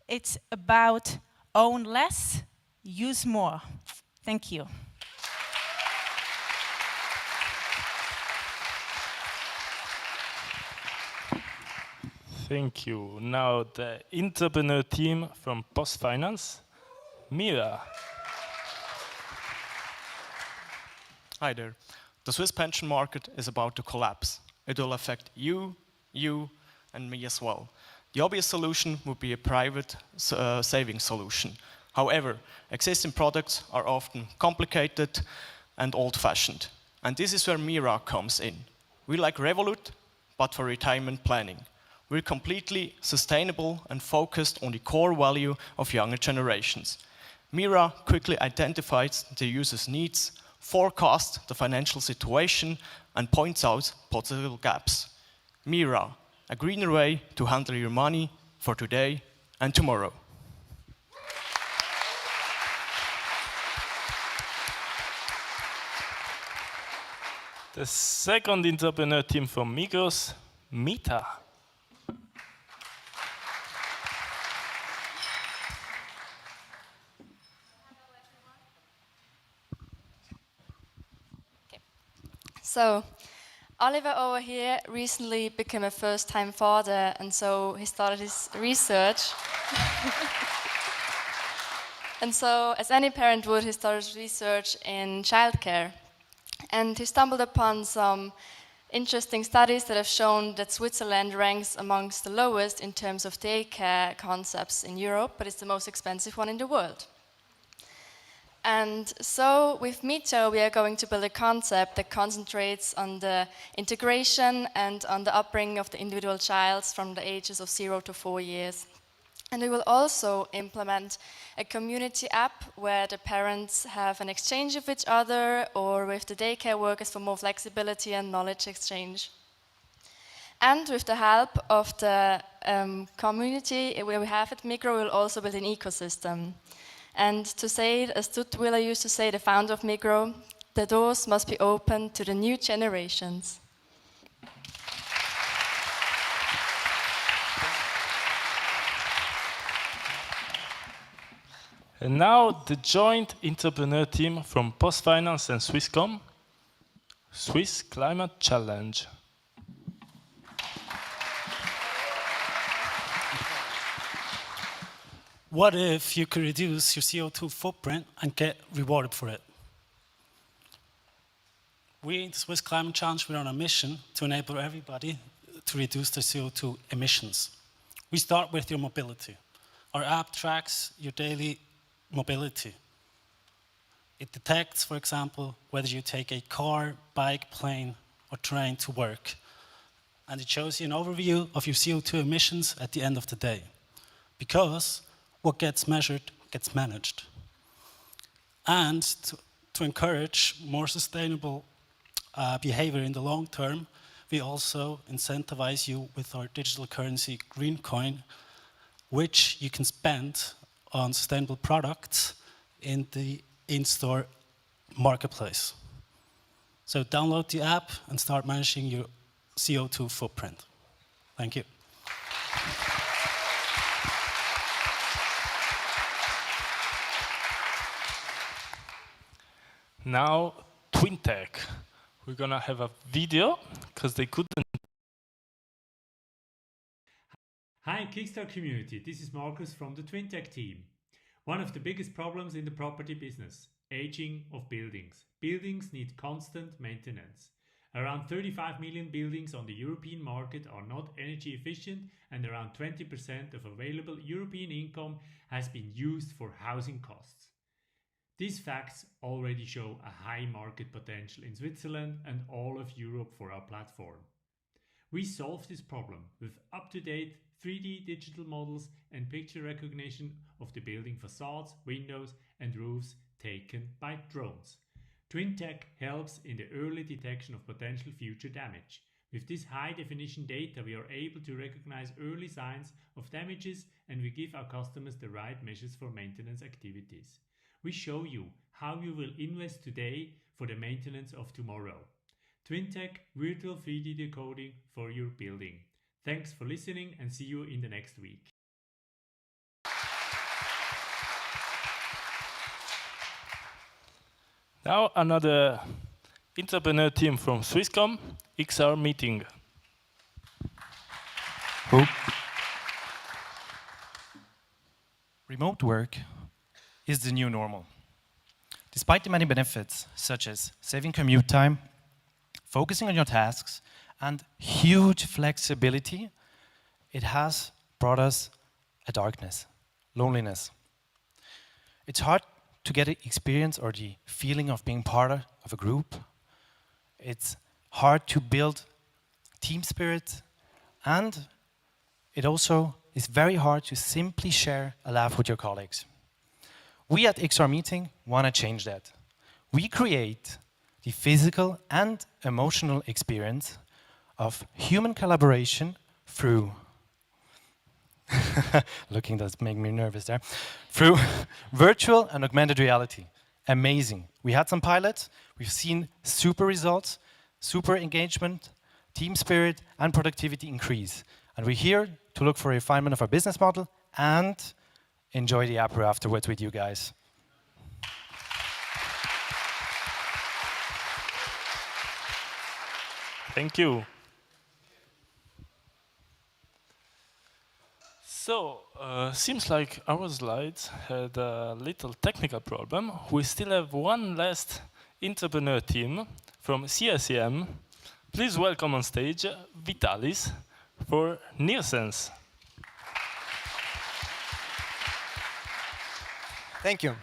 It's about own less, use more. Thank you. Thank you. Now the entrepreneur team from Post Finance, Mira. Hi there. The Swiss pension market is about to collapse. It will affect you, and me as well. The obvious solution would be a private savings solution. However, existing products are often complicated and old-fashioned. And this is where Mira comes in. We like Revolut, but for retirement planning. We're completely sustainable and focused on the core value of younger generations. Mira quickly identifies the user's needs, forecasts the financial situation, and points out possible gaps. Mira, a greener way to handle your money for today and tomorrow. The second entrepreneur team from Migros, Mita. So, Oliver over here recently became a first-time father, and so he started his research. And so, as any parent would, he started research in childcare. And he stumbled upon some interesting studies that have shown that Switzerland ranks amongst the lowest in terms of daycare concepts in Europe, but it's the most expensive one in the world. And so with Myego, we are going to build a concept that concentrates on the integration and on the upbringing of the individual child from the ages of 0 to 4 years. And we will also implement a community app where the parents have an exchange with each other or with the daycare workers for more flexibility and knowledge exchange. And with the help of the community where we have at Myego, we'll also build an ecosystem. And to say it, as Tutwiller used to say, the founder of Myego, the doors must be open to the new generations. And now the joint entrepreneur team from Post Finance and Swisscom, Swiss Climate Challenge. What if you could reduce your CO2 footprint and get rewarded for it? We, the Swiss Climate Challenge, we're on a mission to enable everybody to reduce their CO2 emissions. We start with your mobility. Our app tracks your daily mobility. It detects, for example, whether you take a car, bike, plane, or train to work. And it shows you an overview of your CO2 emissions at the end of the day. Because what gets measured gets managed. And to encourage more sustainable behavior in the long term, we also incentivize you with our digital currency Green Coin, which you can spend on sustainable products in the in-store marketplace. So download the app and start managing your CO2 footprint. Thank you. Now, TwinTech. We're gonna have a video because they couldn't. Hi Kickstart community, this is Marcus from the TwinTech team. One of the biggest problems in the property business, aging of buildings. Buildings need constant maintenance. Around 35 million buildings on the European market are not energy efficient, and around 20% of available European income has been used for housing costs. These facts already show a high market potential in Switzerland and all of Europe for our platform. We solve this problem with up-to-date 3D digital models and picture recognition of the building facades, windows and roofs taken by drones. TwinTech helps in the early detection of potential future damage. With this high-definition data, we are able to recognize early signs of damages, and we give our customers the right measures for maintenance activities. We show you how you will invest today for the maintenance of tomorrow. TwinTech virtual 3D decoding for your building. Thanks for listening and see you in the next week. Now another entrepreneur team from Swisscom, XR meeting. Remote work is the new normal. Despite the many benefits, such as saving commute time, focusing on your tasks, and huge flexibility, it has brought us a darkness, loneliness. It's hard to get the experience or the feeling of being part of a group. It's hard to build team spirit, and it also is very hard to simply share a laugh with your colleagues. We at XR Meeting want to change that. We create the physical and emotional experience of human collaboration through looking does make me nervous there. Through virtual and augmented reality. Amazing. We had some pilots. We've seen super results, super engagement, team spirit, and productivity increase. And we're here to look for a refinement of our business model and enjoy the apéro afterwards with you guys. Thank you. So, seems like our slides had a little technical problem. We still have one last entrepreneur team from CSEM. Please welcome on stage Vitalis for NearSense. Thank you.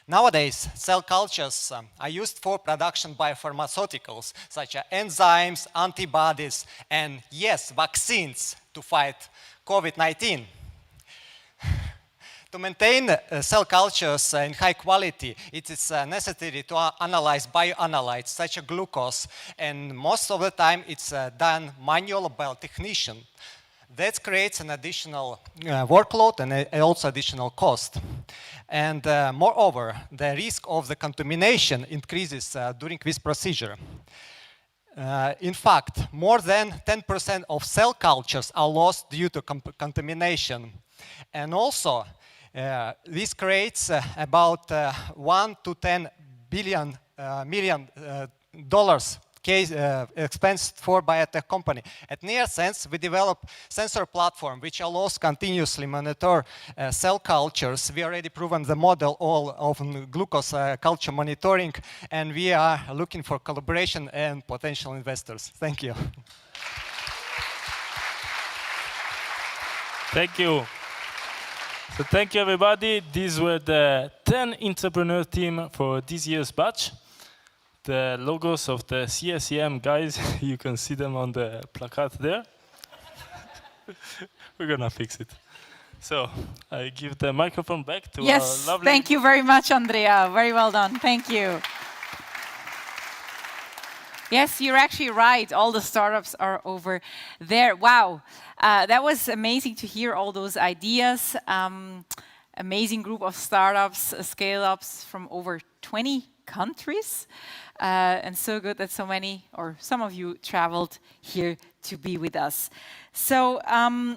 Nowadays, cell cultures are used for production biopharmaceuticals, such as enzymes, antibodies, and yes, vaccines to fight COVID-19. To maintain cell cultures in high quality, it is necessary to analyze bioanalytes such as glucose, and most of the time it's done manually by a technician. That creates an additional workload and also additional cost. And moreover, the risk of the contamination increases during this procedure. In fact, more than 10% of cell cultures are lost due to contamination. And also, this creates about $1 to $10 million expense for biotech company. At NearSense, we develop sensor platform which allows continuously monitor cell cultures. We already proven the model all of glucose culture monitoring, and we are looking for collaboration and potential investors. Thank you. Thank you. So thank you, everybody. These were the 10 entrepreneur team for this year's batch. The logos of the CSEM guys, you can see them on the placard there. We're gonna fix it. So I give the microphone back to our lovely... Thank you very much, Andrea. Very well done. Thank you. Yes, you're actually right. All the startups are over there. Wow, that was amazing to hear all those ideas. Amazing group of startups, scale-ups from over 20 countries. And so good that so many, or some of you, traveled here to be with us. So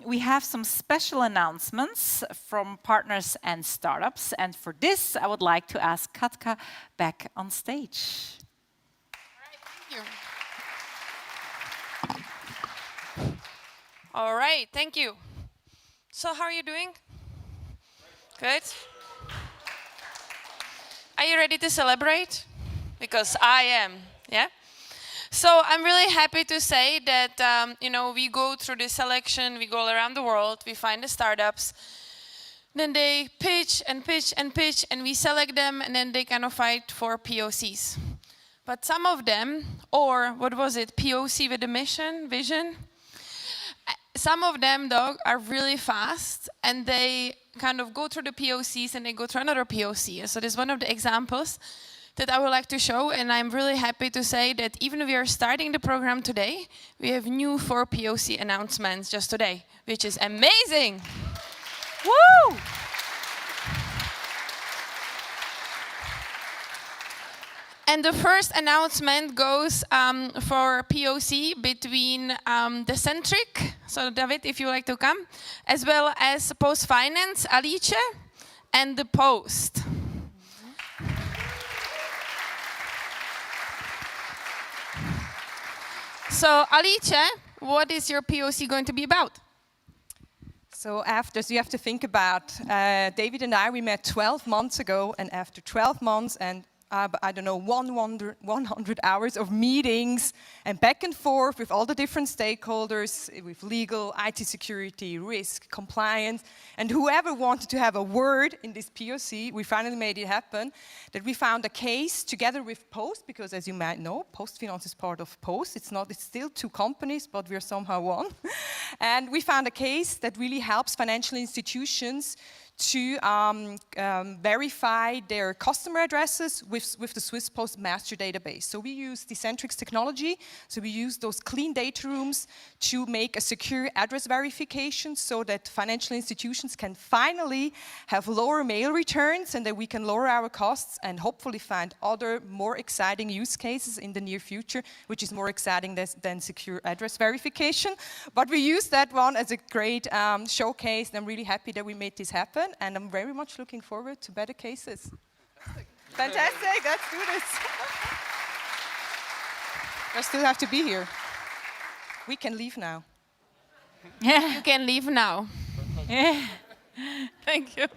we have some special announcements from partners and startups. And for this, I would like to ask Katka back on stage. All right, thank you. So how are you doing? Good? Are you ready to celebrate? Because I am, yeah? So I'm really happy to say that, we go through this selection, we go around the world, we find the startups, then they pitch and pitch and pitch, and we select them, and then they kind of fight for POCs. But some of them, or what was it, POC with a mission, vision? Some of them, though, are really fast, and they kind of go through the POCs, and they go through another POC. So this is one of the examples that I would like to show, and I'm really happy to say that even if we are starting the program today, we have new 4 POC announcements just today, which is amazing. Woo! And the first announcement goes for POC between the Centric, so David, if you like to come, as well as Post Finance, Alice, and the Post. So Alice, what is your POC going to be about? So you have to think about, David and I, we met 12 months ago, and after 12 months and I don't know, 100 hours of meetings and back and forth with all the different stakeholders, with legal, IT security, risk, compliance, and whoever wanted to have a word in this POC, we finally made it happen, that we found a case together with Post, because as you might know, Post Finance is part of Post. It's still two companies, but we're somehow one. And we found a case that really helps financial institutions to verify their customer addresses with the Swiss Post master database. So we use Decentrix technology, so we use those clean data rooms to make a secure address verification so that financial institutions can finally have lower mail returns and that we can lower our costs and hopefully find other more exciting use cases in the near future, which is more exciting than secure address verification. But we use that one as a great showcase, and I'm really happy that we made this happen. And I'm very much looking forward to better cases. Fantastic, let's do this. I still have to be here. We can leave now. Yeah. You can leave now. Yeah. Thank you.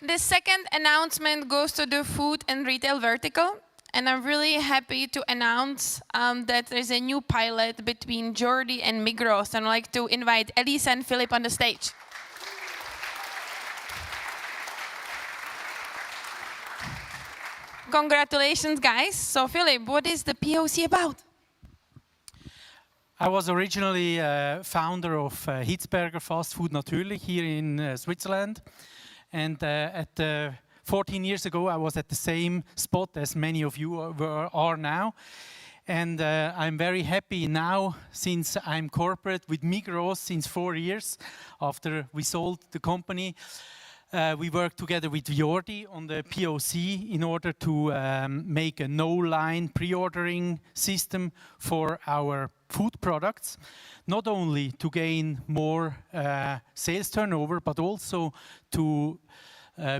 The second announcement goes to the food and retail vertical. And I'm really happy to announce that there's a new pilot between Jordi and Migros. And I'd like to invite Elisa and Philip on the stage. Congratulations, guys. So, Philip, what is the POC about? I was originally founder of Hitzberger Fast Food Natürlich here in Switzerland. And 14 years ago, I was at the same spot as many of you are now. And I'm very happy now, since I'm corporate with Migros since 4 years after we sold the company. We worked together with Jordi on the POC in order to make a no-line pre-ordering system for our food products. Not only to gain more sales turnover, but also to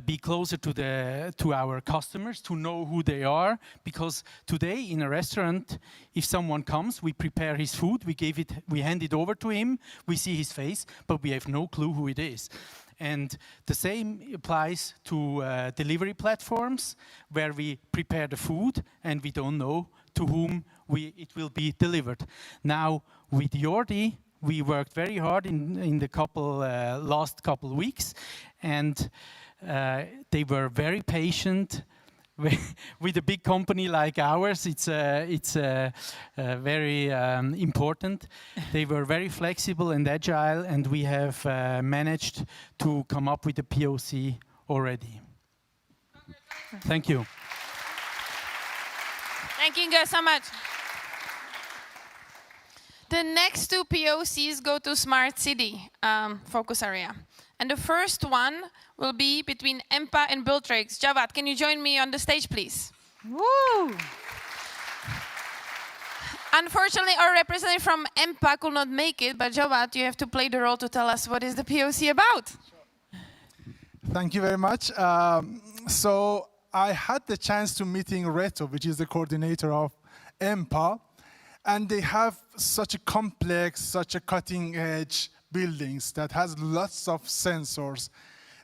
be closer to our customers, to know who they are. Because today in a restaurant, if someone comes, we prepare his food, we hand it over to him, we see his face, but we have no clue who it is. And the same applies to delivery platforms, where we prepare the food and we don't know to whom it will be delivered. Now with Jordi, we worked very hard in the last couple weeks, and they were very patient. With a big company like ours, it's very important. They were very flexible and agile, and we have managed to come up with a POC already. Thank you. Thank you guys so much. The next two POCs go to Smart City focus area. And the first one will be between EMPA and Bultrix. Javad, can you join me on the stage, please? Woo! Unfortunately, our representative from EMPA could not make it, but Javad, you have to play the role to tell us what is the POC about. Thank you very much. So I had the chance to meeting Reto, which is the coordinator of EMPA, and they have such a complex, such a cutting-edge buildings that has lots of sensors.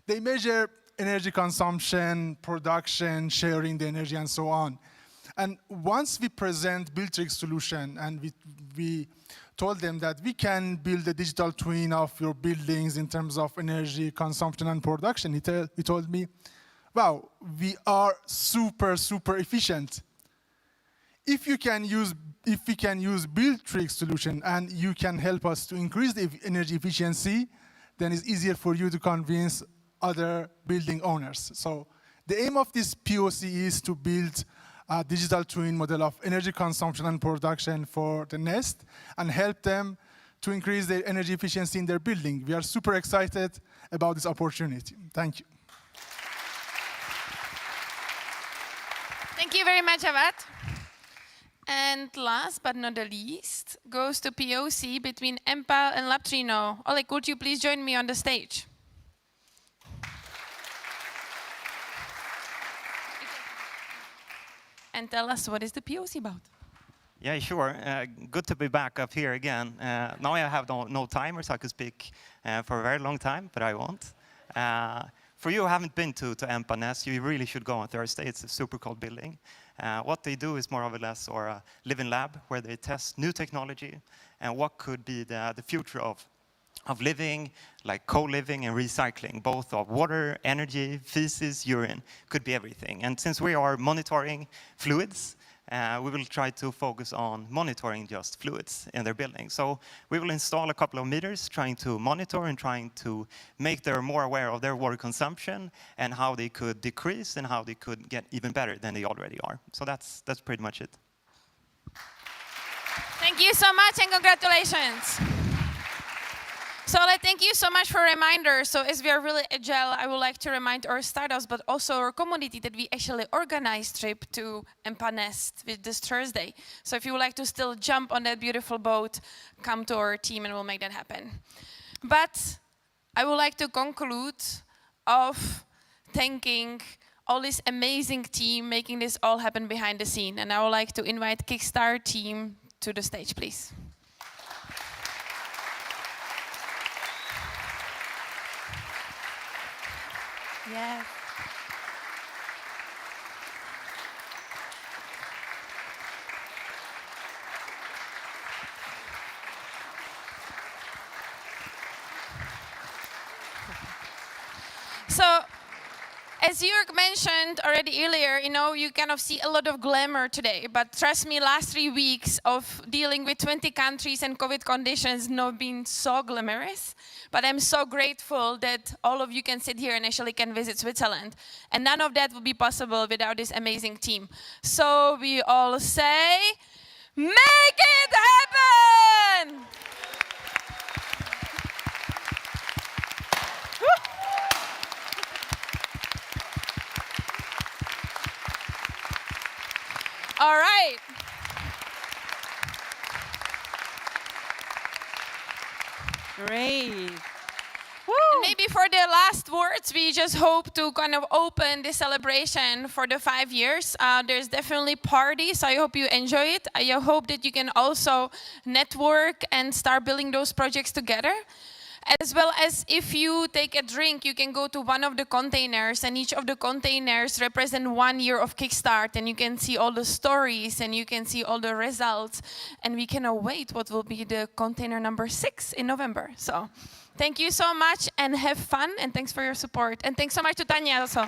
They measure energy consumption, production, sharing the energy, and so on. And once we present Bultrix solution, and we told them that we can build a digital twin of your buildings in terms of energy consumption and production, he told me, wow, we are super, super efficient. If we can use Bultrix solution and you can help us to increase the energy efficiency, then it's easier for you to convince other building owners. So the aim of this POC is to build a digital twin model of energy consumption and production for the Nest and help them to increase their energy efficiency in their building. We are super excited about this opportunity. Thank you. Thank you very much, Abad. And last but not the least goes to POC between Empal and Laptrino. Oleg, would you please join me on the stage? And tell us, what is the POC about? Yeah, sure. Good to be back up here again. Now I have no timer, so I could speak for a very long time, but I won't. For you who haven't been to Empanes, you really should go on Thursday. It's a super cool building. What they do is more or less a living lab where they test new technology and what could be the future of living, like co-living and recycling, both of water, energy, feces, urine, could be everything. And since we are monitoring fluids, we will try to focus on monitoring just fluids in their building. So we will install a couple of meters trying to monitor and trying to make them more aware of their water consumption and how they could decrease and how they could get even better than they already are. So that's pretty much it. Thank you so much and congratulations. So thank you so much for a reminder. So as we are really agile, I would like to remind our startups, but also our community, that we actually organized trip to Empanes this Thursday. So if you would like to still jump on that beautiful boat, come to our team and we'll make that happen. But I would like to conclude of thanking all this amazing team making this all happen behind the scene. And I would like to invite Kickstart team to the stage, please. Yeah. So, as Jörg mentioned already earlier, you kind of see a lot of glamour today, but trust me, last 3 weeks of dealing with 20 countries and COVID conditions not been so glamorous, but I'm so grateful that all of you can sit here and actually can visit Switzerland. And none of that would be possible without this amazing team. So we all say, make it happen! All right. Great. And maybe for the last words, we just hope to kind of open the celebration for the 5 years. There's definitely parties, so I hope you enjoy it. I hope that you can also network and start building those projects together. As well as if you take a drink, you can go to one of the containers, and each of the containers represent 1 year of Kickstart, and you can see all the stories and you can see all the results, and we cannot wait what will be the container number 6 in November. So thank you so much and have fun, and thanks for your support. And thanks so much to Tanya also.